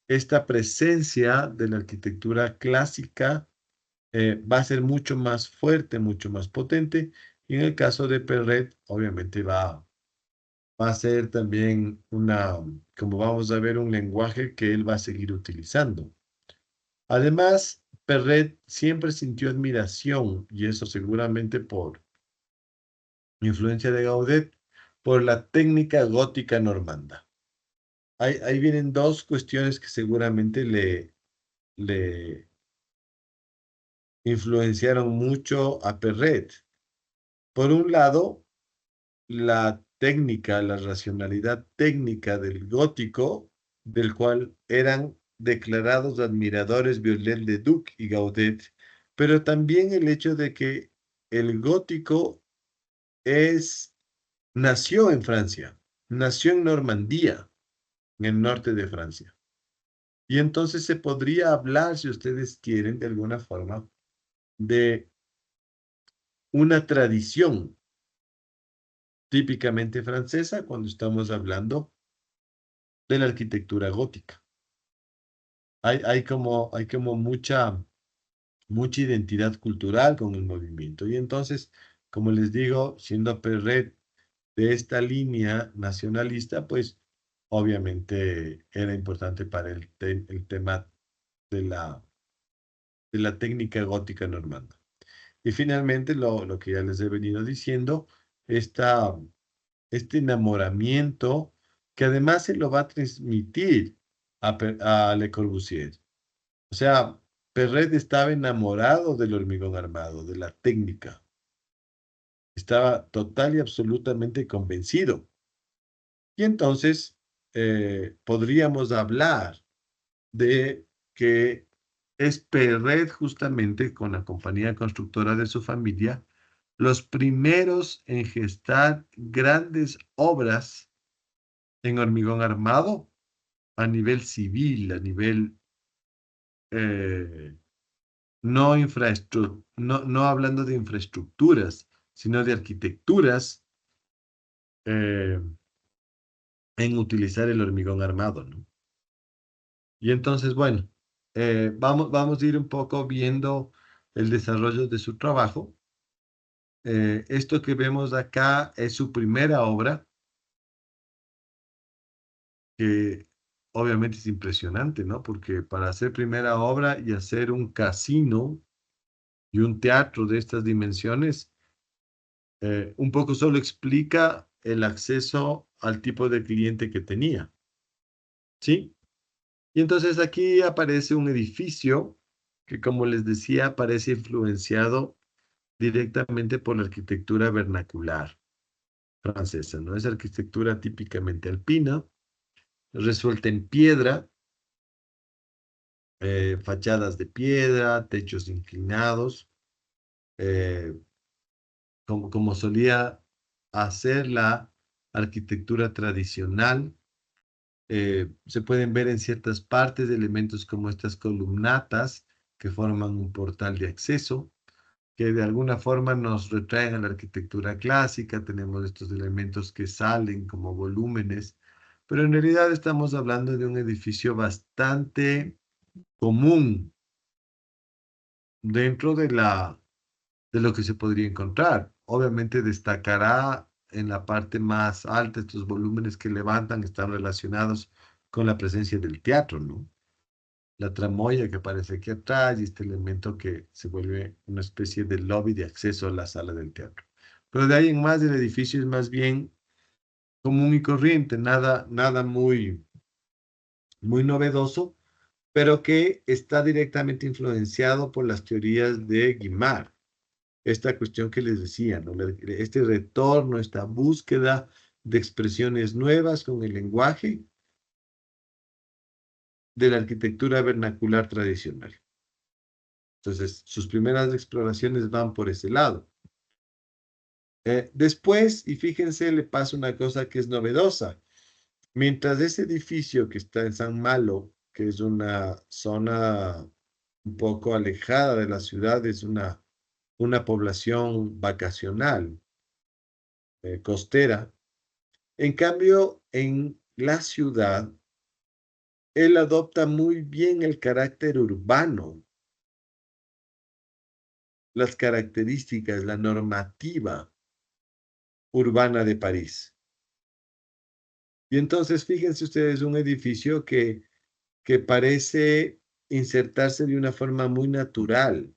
esta presencia de la arquitectura clásica va a ser mucho más fuerte, mucho más potente, y en el caso de Perret, obviamente va a ser también como vamos a ver, un lenguaje que él va a seguir utilizando. Además, Perret siempre sintió admiración, y eso seguramente por influencia de Gaudet, por la técnica gótica normanda. Ahí vienen dos cuestiones que seguramente le influenciaron mucho a Perret. Por un lado, la técnica, la racionalidad técnica del gótico, del cual eran declarados admiradores Viollet-le-Duc y Gaudet, pero también el hecho de que el gótico nació en Francia, nació en Normandía, en el norte de Francia. Y entonces se podría hablar, si ustedes quieren, de alguna forma, de una tradición típicamente francesa cuando estamos hablando de la arquitectura gótica. Hay como mucha identidad cultural con el movimiento. Y entonces, como les digo, siendo Perret de esta línea nacionalista, pues obviamente era importante para el tema de la técnica gótica normanda. Y finalmente, lo que ya les he venido diciendo, esta, este enamoramiento que además se lo va a transmitir a Le Corbusier. O sea, Perret estaba enamorado del hormigón armado, de la técnica. Estaba total y absolutamente convencido. Y entonces podríamos hablar de que es Perret justamente con la compañía constructora de su familia los primeros en gestar grandes obras en hormigón armado a nivel civil, a nivel eh, no hablando de infraestructuras, sino de arquitecturas eh, en utilizar el hormigón armado, ¿no? Y entonces, bueno, vamos a ir un poco viendo el desarrollo de su trabajo. Esto que vemos acá es su primera obra, que obviamente es impresionante, ¿no? Porque para hacer primera obra y hacer un casino y un teatro de estas dimensiones, un poco solo explica el acceso al tipo de cliente que tenía, ¿sí? Y entonces aquí aparece un edificio que, como les decía, parece influenciado directamente por la arquitectura vernacular francesa, ¿no? Es arquitectura típicamente alpina, resuelta en piedra, fachadas de piedra, techos inclinados, eh, como solía hacer la arquitectura tradicional. Se pueden ver en ciertas partes elementos como estas columnatas que forman un portal de acceso, que de alguna forma nos retraen a la arquitectura clásica. Tenemos estos elementos que salen como volúmenes, pero en realidad estamos hablando de un edificio bastante común dentro de lo que se podría encontrar. Obviamente destacará en la parte más alta estos volúmenes que levantan, están relacionados con la presencia del teatro, ¿no? La tramoya que aparece aquí atrás y este elemento que se vuelve una especie de lobby de acceso a la sala del teatro. Pero de ahí en más el edificio es más bien común y corriente, nada muy novedoso, pero que está directamente influenciado por las teorías de Guimard. Esta cuestión que les decía, ¿no? Este retorno, esta búsqueda de expresiones nuevas con el lenguaje de la arquitectura vernacular tradicional. Entonces, sus primeras exploraciones van por ese lado. Después, y fíjense, le pasa una cosa que es novedosa. Mientras ese edificio que está en San Malo, que es una zona un poco alejada de la ciudad, es una población vacacional, costera. En cambio, en la ciudad, él adopta muy bien el carácter urbano, las características, la normativa urbana de París. Y entonces, fíjense ustedes, un edificio que parece insertarse de una forma muy natural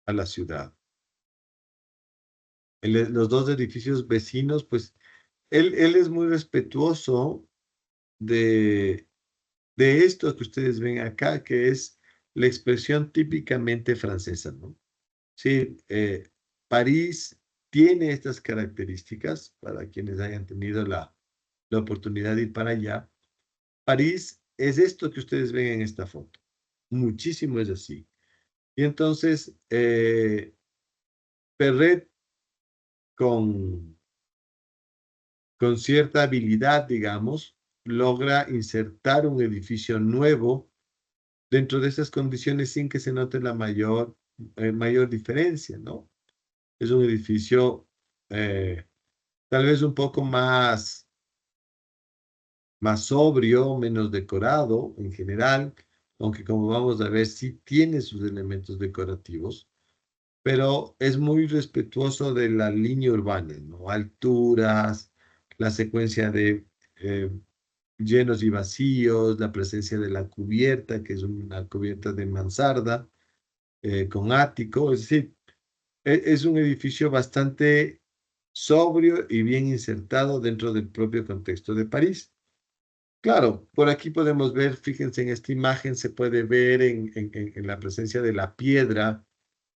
a la ciudad. Los dos edificios vecinos, pues, él es muy respetuoso de, de esto que ustedes ven acá, que es la expresión típicamente francesa, ¿no? Sí, París tiene estas características para quienes hayan tenido la oportunidad de ir para allá. París es esto que ustedes ven en esta foto. Muchísimo es así. Y entonces, Perret con, con cierta habilidad, digamos, logra insertar un edificio nuevo dentro de esas condiciones sin que se note la mayor diferencia, ¿no? Es un edificio eh, tal vez un poco más sobrio, menos decorado en general, aunque como vamos a ver, sí tiene sus elementos decorativos, pero es muy respetuoso de la línea urbana, ¿no? Alturas, la secuencia de eh, llenos y vacíos, la presencia de la cubierta, que es una cubierta de mansarda, con ático, es decir, es un edificio bastante sobrio y bien insertado dentro del propio contexto de París. Claro, por aquí podemos ver, fíjense en esta imagen, se puede ver en la presencia de la piedra,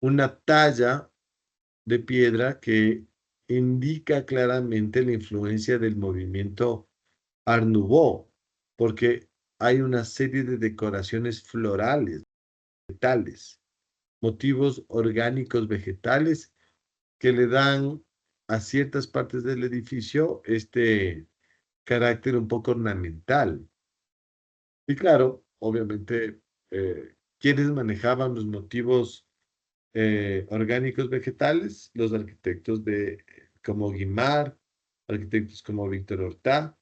una talla de piedra que indica claramente la influencia del movimiento Art Nouveau, porque hay una serie de decoraciones florales, vegetales, motivos orgánicos vegetales que le dan a ciertas partes del edificio este carácter un poco ornamental. Y claro, obviamente, quienes manejaban los motivos orgánicos vegetales, los arquitectos como Guimard, arquitectos como Víctor Horta.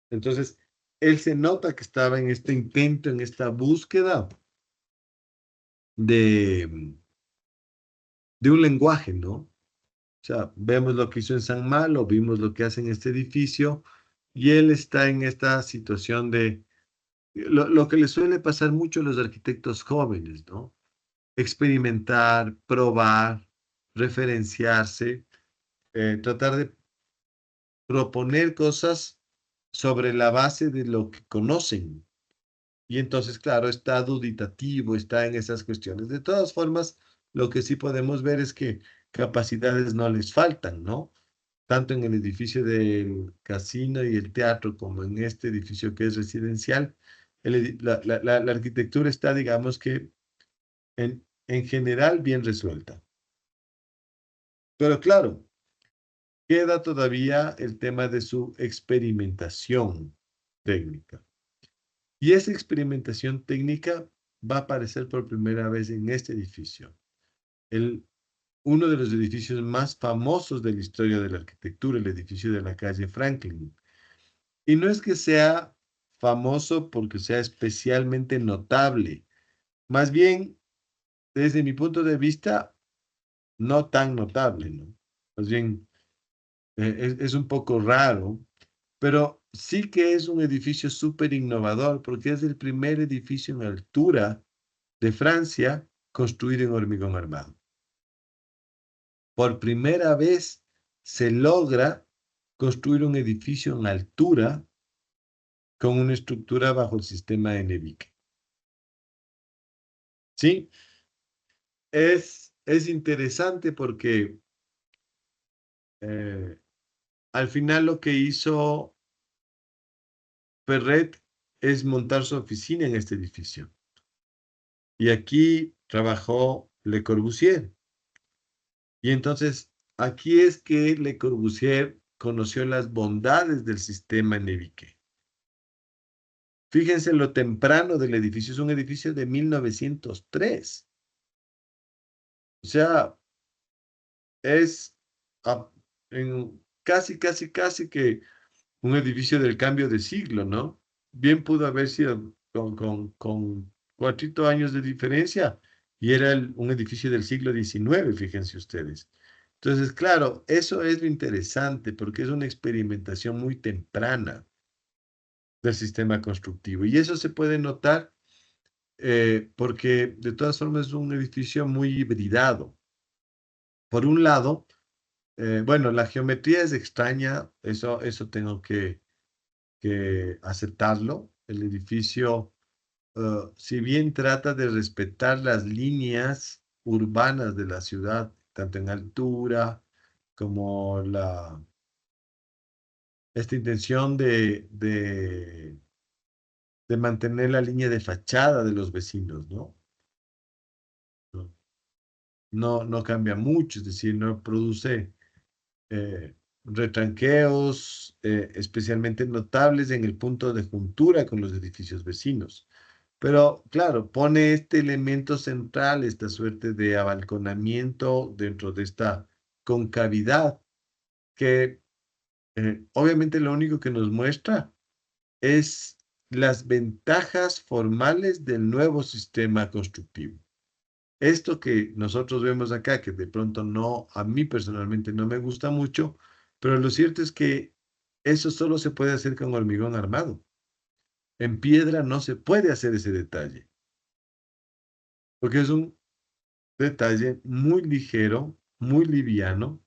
Entonces, él se nota que estaba en este intento, en esta búsqueda de, de un lenguaje, ¿no? O sea, vemos lo que hizo en San Malo, vimos lo que hace en este edificio, y él está en esta situación de lo que le suele pasar mucho a los arquitectos jóvenes, ¿no? Experimentar, probar, referenciarse, tratar de proponer cosas sobre la base de lo que conocen. Y entonces, claro, está duditativo, está en esas cuestiones. De todas formas, lo que sí podemos ver es que capacidades no les faltan, ¿no? Tanto en el edificio del casino y el teatro como en este edificio que es residencial, la arquitectura está, digamos que, en general bien resuelta. Pero claro, queda todavía el tema de su experimentación técnica. Y esa experimentación técnica va a aparecer por primera vez en este edificio, el, uno de los edificios más famosos de la historia de la arquitectura, el edificio de la calle Franklin. Y no es que sea famoso porque sea especialmente notable, más bien, desde mi punto de vista, no tan notable, ¿no? Más bien, es un poco raro, pero sí que es un edificio súper innovador porque es el primer edificio en altura de Francia construido en hormigón armado. Por primera vez se logra construir un edificio en altura con una estructura bajo el sistema de Nevique. Sí, es interesante porque eh, al final lo que hizo Perret es montar su oficina en este edificio. Y aquí trabajó Le Corbusier. Y entonces aquí es que Le Corbusier conoció las bondades del sistema Nevique. Fíjense lo temprano del edificio, es un edificio de 1903. O sea, es a- casi que un edificio del cambio de siglo, ¿no? Bien pudo haber sido con 4 años de diferencia y era un edificio del siglo XIX, fíjense ustedes. Entonces, claro, eso es lo interesante porque es una experimentación muy temprana del sistema constructivo y eso se puede notar porque de todas formas es un edificio muy hibridado. Por un lado, bueno, la geometría es extraña, eso tengo que aceptarlo. El edificio, si bien trata de respetar las líneas urbanas de la ciudad, tanto en altura como esta intención de mantener la línea de fachada de los vecinos, ¿no? No cambia mucho, es decir, no produce retranqueos especialmente notables en el punto de juntura con los edificios vecinos. Pero claro, pone este elemento central, esta suerte de abalconamiento dentro de esta concavidad, que obviamente lo único que nos muestra es las ventajas formales del nuevo sistema constructivo. Esto que nosotros vemos acá, que de pronto no, a mí personalmente no me gusta mucho, pero lo cierto es que eso solo se puede hacer con hormigón armado. En piedra no se puede hacer ese detalle, porque es un detalle muy ligero, muy liviano.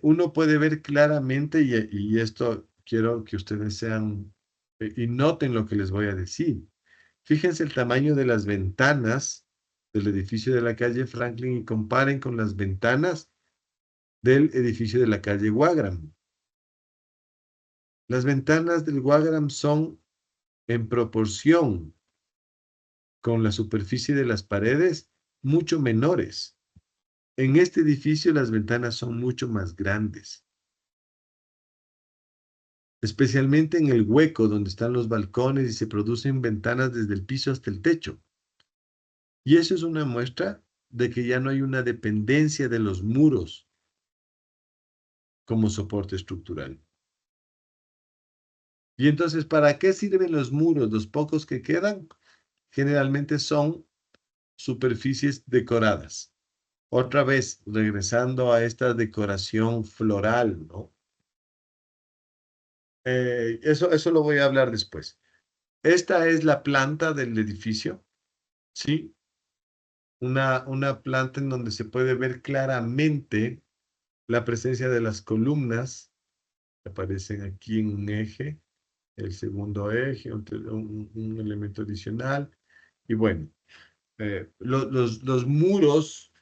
Uno puede ver claramente, y esto quiero que ustedes sean y noten lo que les voy a decir. Fíjense el tamaño de las ventanas del edificio de la calle Franklin y comparen con las ventanas del edificio de la calle Wagram. Las ventanas del Wagram son en proporción con la superficie de las paredes mucho menores. En este edificio las ventanas son mucho más grandes, especialmente en el hueco donde están los balcones y se producen ventanas desde el piso hasta el techo. Y eso es una muestra de que ya no hay una dependencia de los muros como soporte estructural. Y entonces, ¿para qué sirven los muros? Los pocos que quedan generalmente son superficies decoradas. Otra vez, regresando a esta decoración floral, ¿no? Eso lo voy a hablar después. Esta es la planta del edificio, ¿sí? Una planta en donde se puede ver claramente la presencia de las columnas que aparecen aquí en un eje, el segundo eje, un elemento adicional. Y bueno, los muros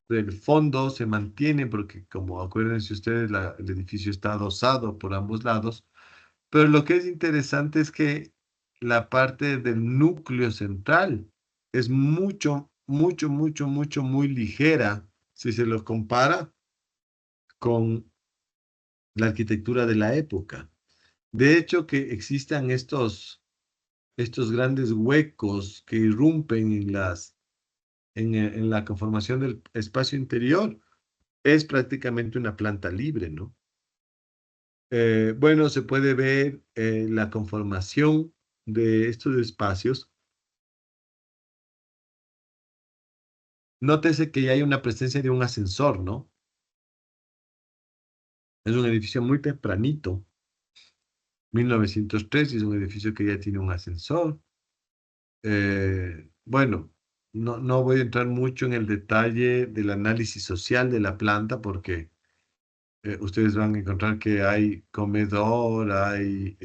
del fondo se mantienen porque, como acuérdense ustedes, el edificio está adosado por ambos lados. Pero lo que es interesante es que la parte del núcleo central es muy ligera si se lo compara con la arquitectura de la época. De hecho, que existan estos grandes huecos que irrumpen en la conformación del espacio interior, es prácticamente una planta libre, ¿no? Bueno, se puede ver la conformación de estos espacios. Nótese que ya hay una presencia de un ascensor, ¿no? Es un edificio muy tempranito, 1903, y es un edificio que ya tiene un ascensor. Bueno, no voy a entrar mucho en el detalle del análisis social de la planta porque ustedes van a encontrar que hay comedor, hay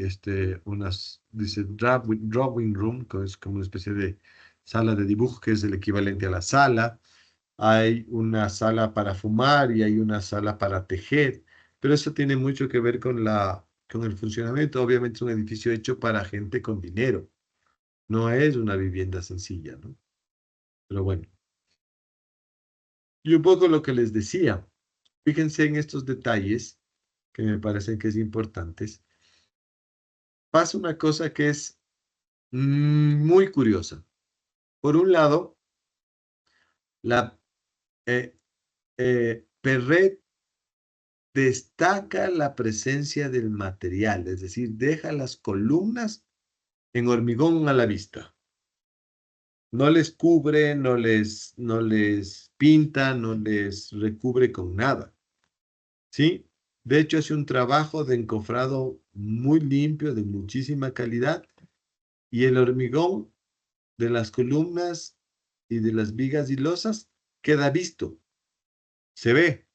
dice drawing room, que es como una especie de sala de dibujo, que es el equivalente a la sala. Hay una sala para fumar y hay una sala para tejer, pero eso tiene mucho que ver con el funcionamiento. Obviamente es un edificio hecho para gente con dinero, no es una vivienda sencilla, ¿no? Pero bueno, y un poco lo que les decía, fíjense en estos detalles que me parecen que es importantes. Pasa una cosa que es muy curiosa. Por un lado, la Perret destaca la presencia del material, es decir, deja las columnas en hormigón a la vista. No les cubre, no les pinta, no les recubre con nada. ¿Sí? De hecho, hace un trabajo de encofrado muy limpio, de muchísima calidad, y el hormigón de las columnas y de las vigas y losas queda visto, se ve.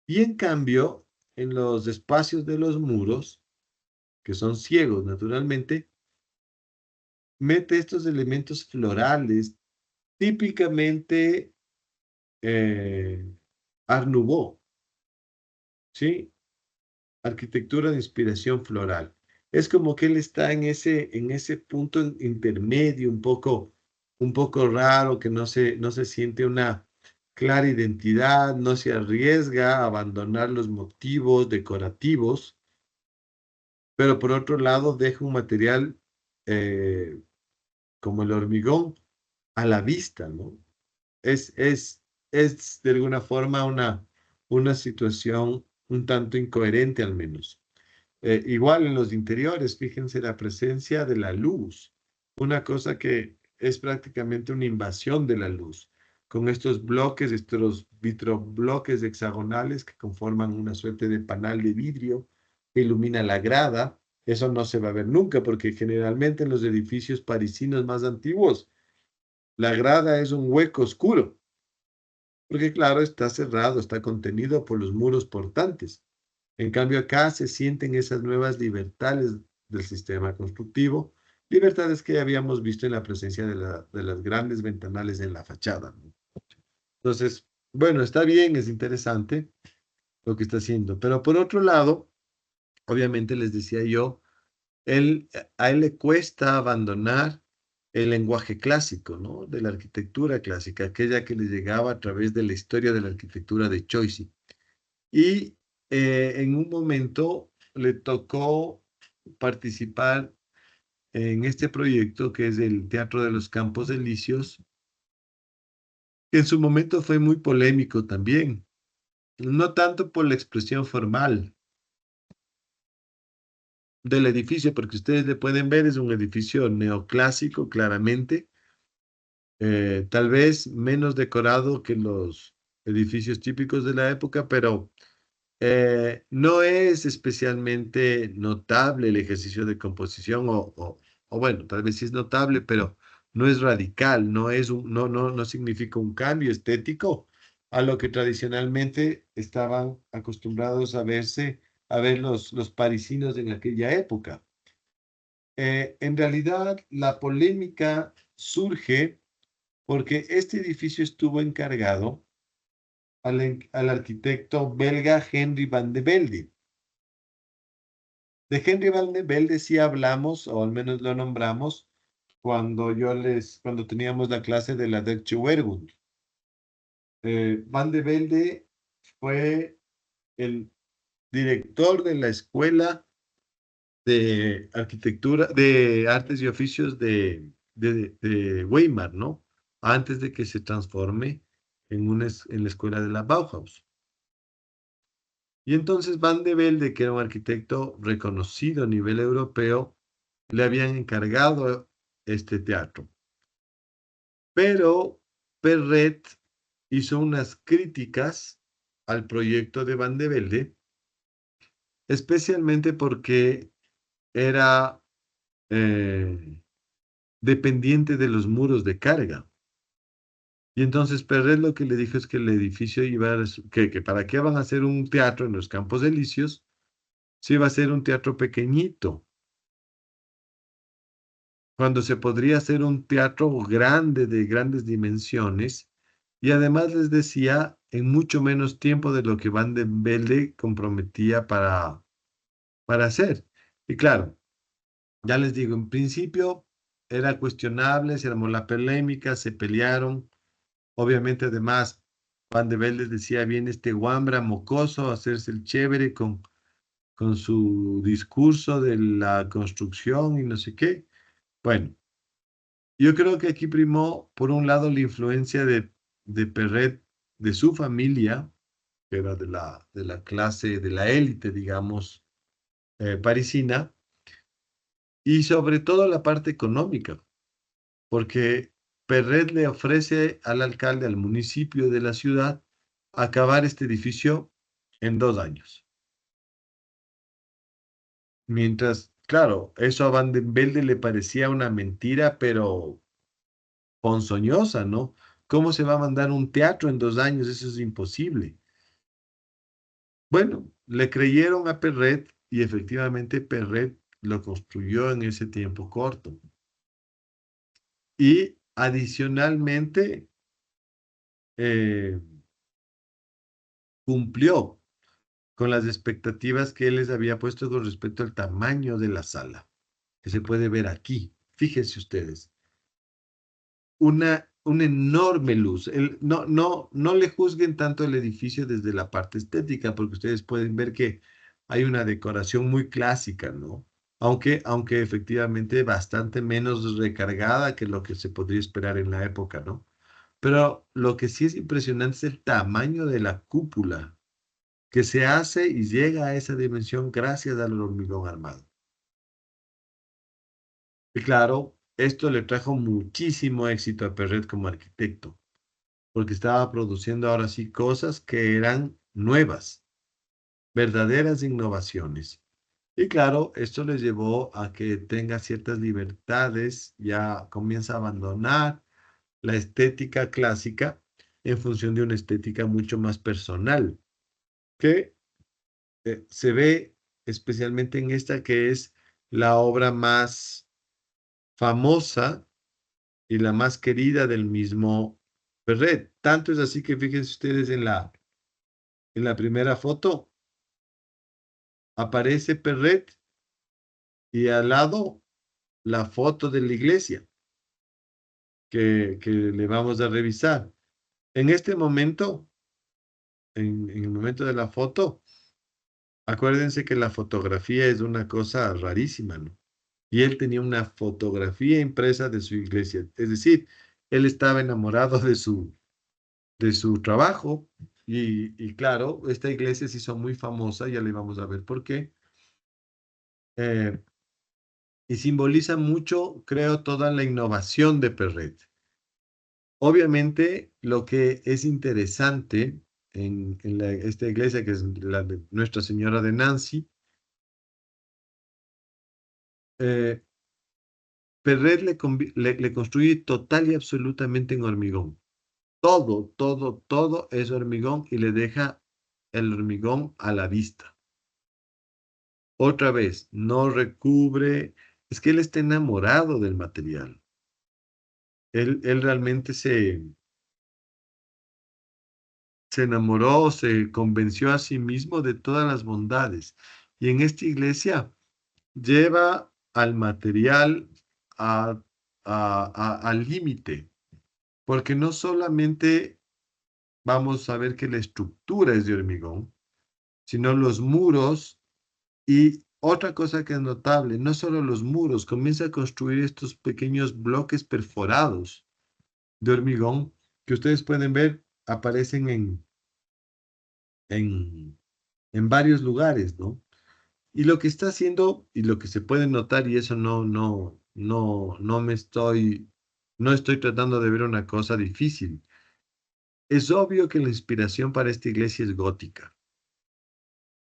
Y en cambio, en los espacios de los muros, que son ciegos naturalmente, mete estos elementos florales típicamente Art Nouveau, ¿sí? Arquitectura de inspiración floral. Es como que él está en ese punto intermedio, un poco raro, que no se siente una clara identidad, no se arriesga a abandonar los motivos decorativos, pero por otro lado deja un material eh, como el hormigón a la vista, ¿no? Es, es, es de alguna forma una situación un tanto incoherente al menos. Igual en los interiores, fíjense la presencia de la luz, una cosa que es prácticamente una invasión de la luz, con estos bloques, estos vitrobloques hexagonales que conforman una suerte de panal de vidrio que ilumina la grada. Eso no se va a ver nunca, porque generalmente en los edificios parisinos más antiguos, la grada es un hueco oscuro, porque claro, está cerrado, está contenido por los muros portantes. En cambio, acá se sienten esas nuevas libertades del sistema constructivo, libertades que ya habíamos visto en la presencia de las grandes ventanales en la fachada, ¿no? Entonces, bueno, está bien, es interesante lo que está haciendo, pero por otro lado, obviamente les decía yo, a él le cuesta abandonar el lenguaje clásico, ¿no? De la arquitectura clásica, aquella que le llegaba a través de la historia de la arquitectura de Choisy. Y en un momento le tocó participar en este proyecto que es el Teatro de los Campos Elíseos, que en su momento fue muy polémico también, no tanto por la expresión formal del edificio, porque ustedes le pueden ver, es un edificio neoclásico, claramente, tal vez menos decorado que los edificios típicos de la época, pero no es especialmente notable el ejercicio de composición o bueno, tal vez sí es notable, pero no es radical, no significa un cambio estético a lo que tradicionalmente estaban acostumbrados a ver los parisinos en aquella época. En realidad, la polémica surge porque este edificio estuvo encargado al arquitecto belga Henry van de Velde. De Henry Van de Velde sí hablamos, o al menos lo nombramos, cuando teníamos la clase de la Deutsche Wehrgut. Van de Velde fue el director de la Escuela de Arquitectura, de Artes y Oficios de Weimar, ¿no? Antes de que se transforme en la Escuela de la Bauhaus. Y entonces Van de Velde, que era un arquitecto reconocido a nivel europeo, le habían encargado este teatro. Pero Perret hizo unas críticas al proyecto de Van de Velde, especialmente porque era dependiente de los muros de carga. Y entonces Perret lo que le dijo es que el edificio que para qué van a hacer un teatro en los Campos Elíseos, si iba a ser un teatro pequeñito, cuando se podría hacer un teatro grande, de grandes dimensiones, y además les decía, en mucho menos tiempo de lo que Van de Velde comprometía para hacer. Y claro, ya les digo, en principio era cuestionable, se armó la polémica, se pelearon. Obviamente, además, Van de Velde decía, viene este guambra mocoso a hacerse el chévere con su discurso de la construcción y no sé qué. Bueno. Yo creo que aquí primó, por un lado, la influencia de Perret, de su familia, que era de la clase, de la élite, digamos, parisina, y sobre todo la parte económica, porque Perret le ofrece al alcalde, al municipio de la ciudad, acabar este edificio en 2 años. Mientras, claro, eso a Van den Velde le parecía una mentira, pero ponzoñosa, ¿no? ¿Cómo se va a mandar un teatro en 2 años? Eso es imposible. Bueno, le creyeron a Perret y efectivamente Perret lo construyó en ese tiempo corto. Y adicionalmente cumplió con las expectativas que él les había puesto con respecto al tamaño de la sala, que se puede ver aquí. Fíjense ustedes, una enorme luz. No le juzguen tanto el edificio desde la parte estética, porque ustedes pueden ver que hay una decoración muy clásica, ¿no? Aunque efectivamente bastante menos recargada que lo que se podría esperar en la época, ¿no? Pero lo que sí es impresionante es el tamaño de la cúpula que se hace y llega a esa dimensión gracias al hormigón armado. Y claro, esto le trajo muchísimo éxito a Perret como arquitecto, porque estaba produciendo ahora sí cosas que eran nuevas, verdaderas innovaciones. Y claro, esto le llevó a que tenga ciertas libertades, ya comienza a abandonar la estética clásica en función de una estética mucho más personal, que se ve especialmente en esta que es la obra más famosa y la más querida del mismo Perret. Tanto es así que fíjense ustedes en la primera foto, aparece Perret y al lado la foto de la iglesia que le vamos a revisar. En este momento, en el momento de la foto, acuérdense que la fotografía es una cosa rarísima, ¿no? Y él tenía una fotografía impresa de su iglesia. Es decir, él estaba enamorado de su trabajo y claro, esta iglesia se hizo muy famosa, ya le vamos a ver por qué. eh, y simboliza mucho, creo, toda la innovación de Perret. Obviamente, lo que es interesante en esta iglesia, que es la de Nuestra Señora de Nancy, eh, Perret le construye total y absolutamente en hormigón. Todo es hormigón y le deja el hormigón a la vista. Otra vez, no recubre, es que él está enamorado del material. Él realmente se enamoró, se convenció a sí mismo de todas las bondades. Y en esta iglesia lleva al material a, al límite, porque no solamente vamos a ver que la estructura es de hormigón, sino los muros. Y otra cosa que es notable, no solo los muros, comienza a construir estos pequeños bloques perforados de hormigón que ustedes pueden ver, aparecen en, en varios lugares, ¿no? Y lo que está haciendo, y lo que se puede notar, y eso no estoy tratando de ver una cosa difícil. Es obvio que la inspiración para esta iglesia es gótica.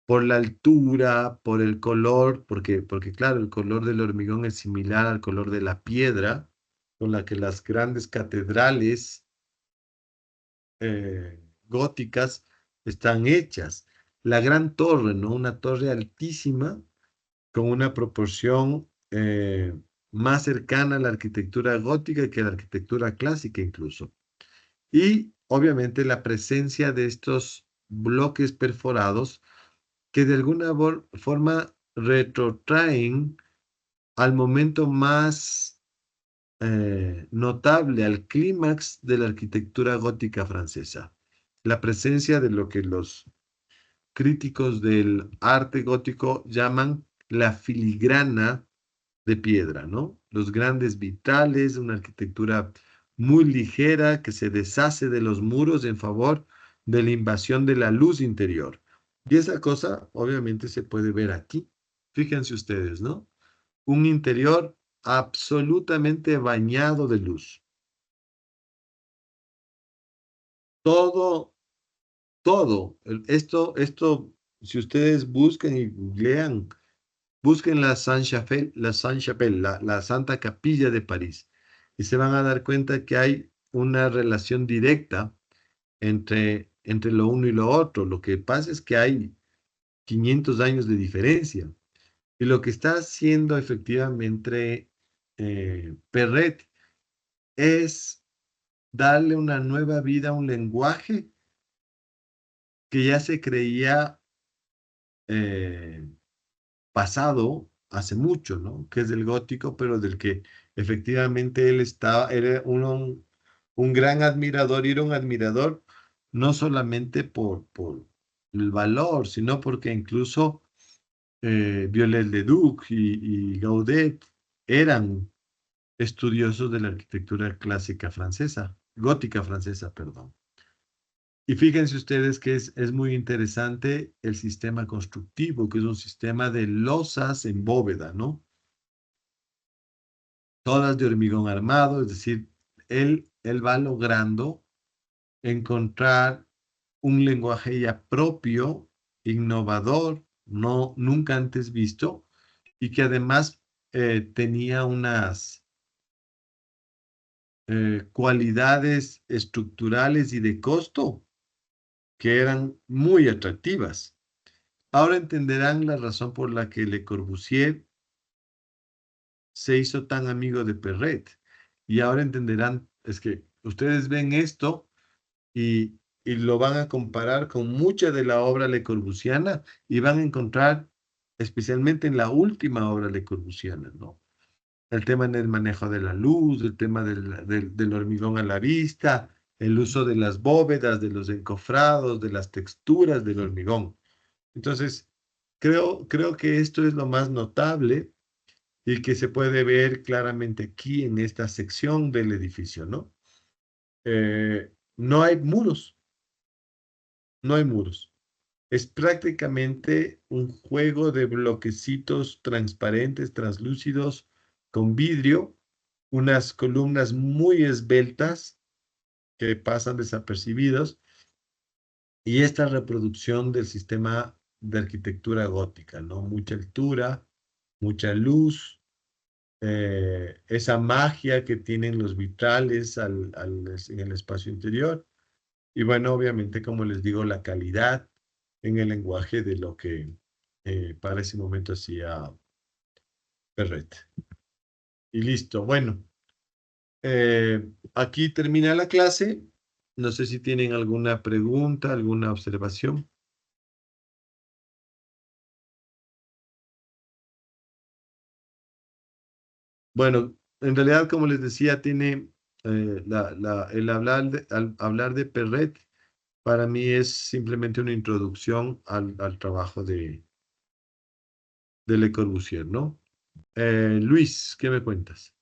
Por la altura, por el color, porque claro, el color del hormigón es similar al color de la piedra con la que las grandes catedrales góticas están hechas. La gran torre, ¿no? Una torre altísima con una proporción más cercana a la arquitectura gótica que a la arquitectura clásica incluso. Y obviamente la presencia de estos bloques perforados que de alguna forma retrotraen al momento más notable, al clímax de la arquitectura gótica francesa. La presencia de lo que los críticos del arte gótico llaman la filigrana de piedra, ¿no? Los grandes vitrales, una arquitectura muy ligera que se deshace de los muros en favor de la invasión de la luz interior. Y esa cosa obviamente se puede ver aquí. Fíjense ustedes, ¿no? Un interior absolutamente bañado de luz. Todo, todo. Si ustedes buscan y googlean, busquen la Sainte-Chapelle, la Santa Capilla de París, y se van a dar cuenta que hay una relación directa entre lo uno y lo otro. Lo que pasa es que hay 500 años de diferencia. Y lo que está haciendo efectivamente Perret es darle una nueva vida a un lenguaje que ya se creía pasado hace mucho, ¿no? Que es del gótico, pero del que efectivamente él estaba, era un gran admirador, y era un admirador no solamente por el valor, sino porque incluso Viollet-le-Duc y Gaudet eran estudiosos de la arquitectura clásica francesa, gótica francesa, perdón. Y fíjense ustedes que es muy interesante el sistema constructivo, que es un sistema de losas en bóveda, ¿no? Todas de hormigón armado, es decir, él va logrando encontrar un lenguaje ya propio, innovador, no, nunca antes visto, y que además tenía unas cualidades estructurales y de costo que eran muy atractivas. Ahora entenderán la razón por la que Le Corbusier se hizo tan amigo de Perret. Y ahora entenderán, es que ustedes ven esto y lo van a comparar con mucha de la obra Le Corbusiana y van a encontrar, especialmente en la última obra Le Corbusiana, ¿no? El tema en el manejo de la luz, el tema del hormigón a la vista, el uso de las bóvedas, de los encofrados, de las texturas del hormigón. Entonces, creo que esto es lo más notable y que se puede ver claramente aquí en esta sección del edificio, ¿no? No hay muros, no hay muros. Es prácticamente un juego de bloquecitos transparentes, translúcidos, con vidrio, unas columnas muy esbeltas que pasan desapercibidos, y esta reproducción del sistema de arquitectura gótica, ¿no? Mucha altura, mucha luz, esa magia que tienen los vitrales en el espacio interior. Y bueno, obviamente, como les digo, la calidad en el lenguaje de lo que para ese momento hacía Perret. Y listo. Bueno, aquí termina la clase. No sé si tienen alguna pregunta, alguna observación. Bueno, en realidad, como les decía, tiene el hablar de Perret, para mí es simplemente una introducción al trabajo de Le Corbusier, ¿no? Luis, ¿qué me cuentas?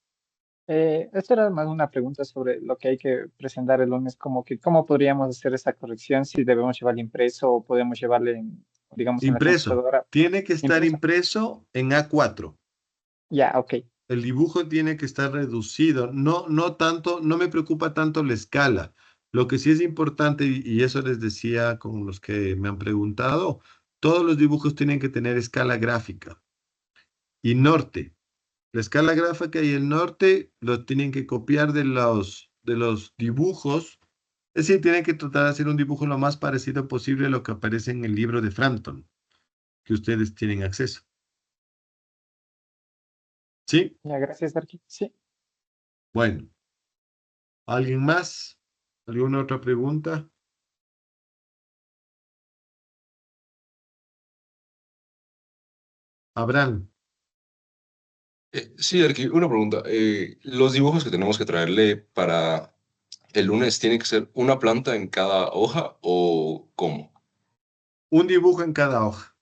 Esto era más una pregunta sobre lo que hay que presentar el lunes, como que cómo podríamos hacer esa corrección, si debemos llevarlo impreso o podemos llevarle, digamos, en la
Impreso.
computadora
Tiene que estar
impreso.
impreso en A4.
Ya, ok.
El dibujo tiene que estar reducido. No tanto, no me preocupa tanto la escala. Lo que sí es importante, y eso les decía con los que me han preguntado, todos los dibujos tienen que tener escala gráfica y norte. La escala gráfica y el norte lo tienen que copiar de los dibujos. Es decir, tienen que tratar de hacer un dibujo lo más parecido posible a lo que aparece en el libro de Frampton, que ustedes tienen acceso. ¿Sí?
Ya, gracias, Arqui. Sí.
Bueno, ¿alguien más? ¿Alguna otra pregunta? Abraham.
Sí, Arqui, una pregunta. ¿Los dibujos que tenemos que traerle para el lunes tiene que ser una planta en cada hoja o cómo?
Un dibujo en cada hoja.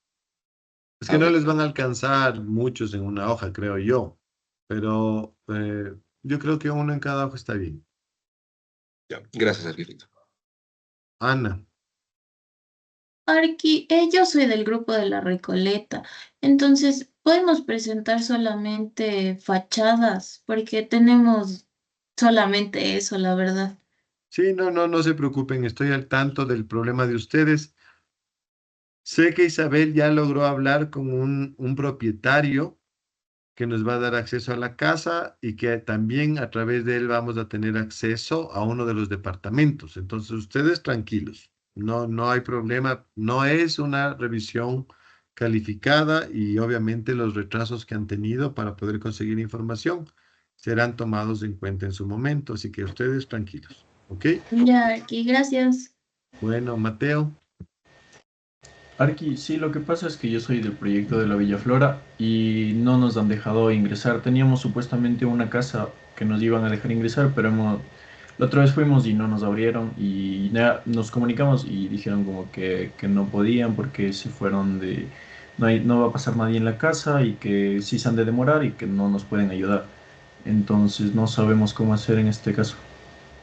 Es que
Ah,
no
ok,
les van a alcanzar muchos en una hoja, creo yo. Pero yo creo que uno en cada hoja está bien.
ya. Gracias, Arquitecto.
Ana.
Arqui, yo soy del grupo de la Recoleta, entonces podemos presentar solamente fachadas, porque tenemos solamente eso, la verdad.
Sí, no se preocupen, estoy al tanto del problema de ustedes. Sé que Isabel ya logró hablar con un propietario que nos va a dar acceso a la casa y que también a través de él vamos a tener acceso a uno de los departamentos. Entonces, ustedes tranquilos, no hay problema, no es una revisión calificada, y obviamente los retrasos que han tenido para poder conseguir información serán tomados en cuenta en su momento, así que ustedes tranquilos, ¿ok?
Ya, Arqui, gracias.
Bueno, Mateo,
Arqui, sí, lo que pasa es que yo soy del proyecto de la Villa Flora y no nos han dejado ingresar. Teníamos supuestamente una casa que nos iban a dejar ingresar, pero la otra vez fuimos y no nos abrieron y nos comunicamos y dijeron como que no podían porque se fueron de... no va a pasar nadie en la casa y que sí se han de demorar y que no nos pueden ayudar. Entonces no sabemos cómo hacer en este caso.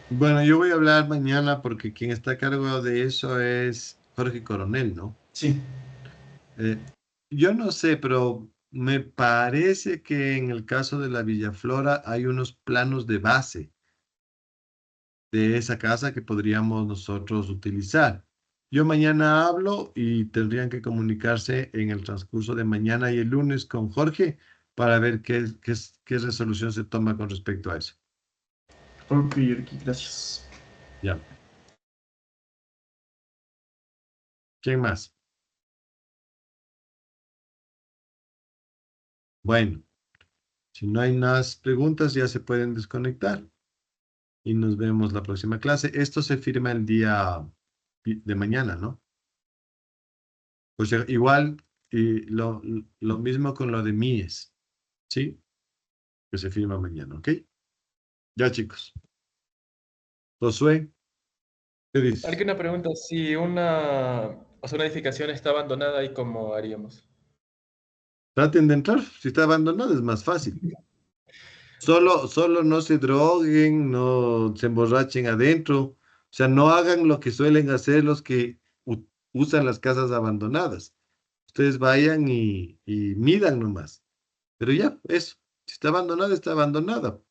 bueno, yo voy a hablar mañana porque quien está a cargo de eso es Jorge Coronel, ¿no?
Sí.
Eh, yo no sé, pero me parece que en el caso de la Villaflora hay unos planos de base de esa casa que podríamos nosotros utilizar. Yo mañana hablo y tendrían que comunicarse en el transcurso de mañana y el lunes con Jorge para ver qué resolución se toma con respecto a eso.
Ok, Arqui, gracias.
Ya. ¿Quién más? Bueno, si no hay más preguntas, ya se pueden desconectar y nos vemos la próxima clase. Esto se firma el día de mañana, ¿no? O sea, igual, y lo mismo con lo de MIES, ¿sí? Que se firma mañana, ¿ok? Ya, chicos. Josué, ¿qué dices?
Alguna pregunta, si o sea, una edificación está abandonada, ¿y cómo haríamos?
Traten de entrar. Si está abandonado es más fácil. Solo no se droguen, no se emborrachen adentro. O sea, no hagan lo que suelen hacer los que usan las casas abandonadas. Ustedes vayan y midan nomás. Pero ya, eso. Si está abandonada, está abandonada.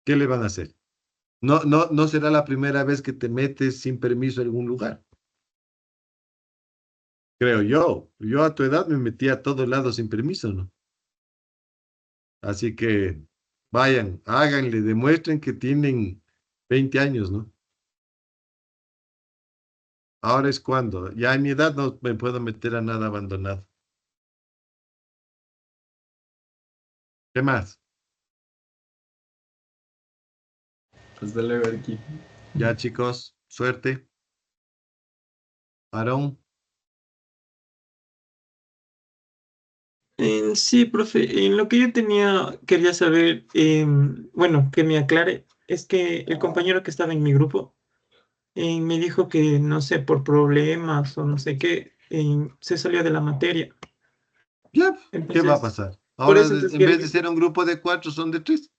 ¿Qué le van a hacer? No será la primera vez que te metes sin permiso a algún lugar. Creo yo. Yo a tu edad me metí a todos lados sin permiso, ¿no? Así que vayan, háganle, demuestren que tienen 20 años, ¿no? Ahora es cuando. Ya a mi edad no me puedo meter a nada abandonado. ¿Qué más?
Hasta luego, Arqui.
Ya, chicos, suerte. Aarón,
Sí, profe, en lo que yo quería saber, bueno, que me aclare, es que el compañero que estaba en mi grupo me dijo que, no sé, por problemas o no sé qué, se salió de la materia.
ya, ¿qué va a
Entonces,
pasar?
por
Ahora,
eso entonces
en vez de ser un grupo de 4, son de 3.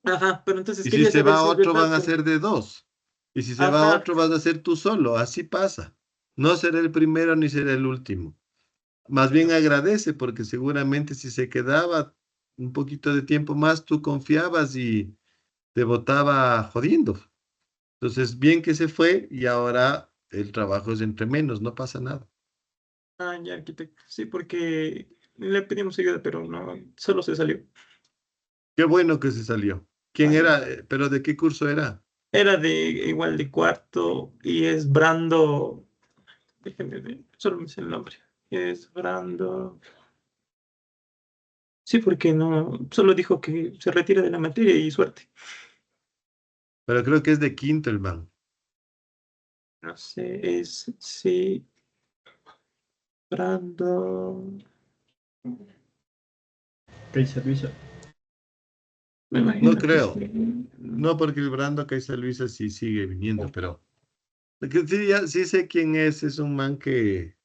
ajá, pero entonces
Y si
quería
se
saber
va
si es
otro,
verdad
van a
que,
ser de 2. Y si se va
ajá,
otro, vas a ser tú solo. Así pasa. No será el primero ni será el último. Más bien agradece porque seguramente si se quedaba un poquito de tiempo más, tú confiabas y te botaba jodiendo. Entonces, bien que se fue y ahora el trabajo es entre menos, no pasa nada.
ya, arquitecto, sí, porque le pedimos ayuda, pero no, solo se salió.
Qué bueno que se salió. ¿Quién
Ya.
era? ¿Pero de qué curso era?
Era de igual de cuarto y es Brando. Déjenme ver, solo me sé el nombre. Es Brando. Sí, porque no, solo dijo que se retira de la materia y suerte.
Pero creo que es de quinto el man.
No sé, sí, Brando.
Caixa Luisa.
Me
No
imagino que
creo.
sí.
No, porque el Brando Caiza Luisa sí sigue viniendo, pero que sí, sí sé quién es un man que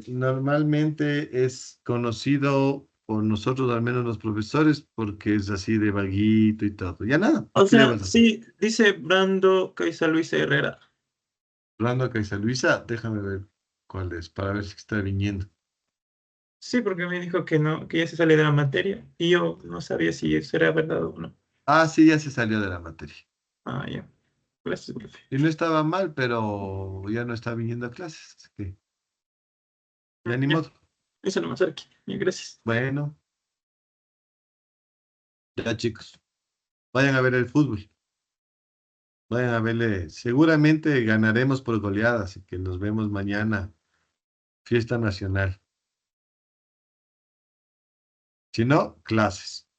normalmente es conocido por nosotros, al menos los profesores, porque es así de vaguito y todo. Ya nada,
O
¿qué le
sea,
vas a hacer?
sí, dice Brando Caiza Luisa Herrera.
Brando Caiza Luisa, déjame ver cuál es, para ver si está viniendo.
Sí, porque me dijo que no, que ya se sale de la materia. Y yo no sabía si eso era verdad o no.
Ah, sí, ya se salió de la materia.
Ah, ya. Gracias, profe.
Y no estaba mal, pero ya no está viniendo a clases, así que ya ni
Ya,
modo.
eso nomás aquí. Ya, gracias.
Bueno, ya chicos, vayan a ver el fútbol. Vayan a verle. Seguramente ganaremos por goleada, así que nos vemos mañana. Fiesta nacional. Si no, clases.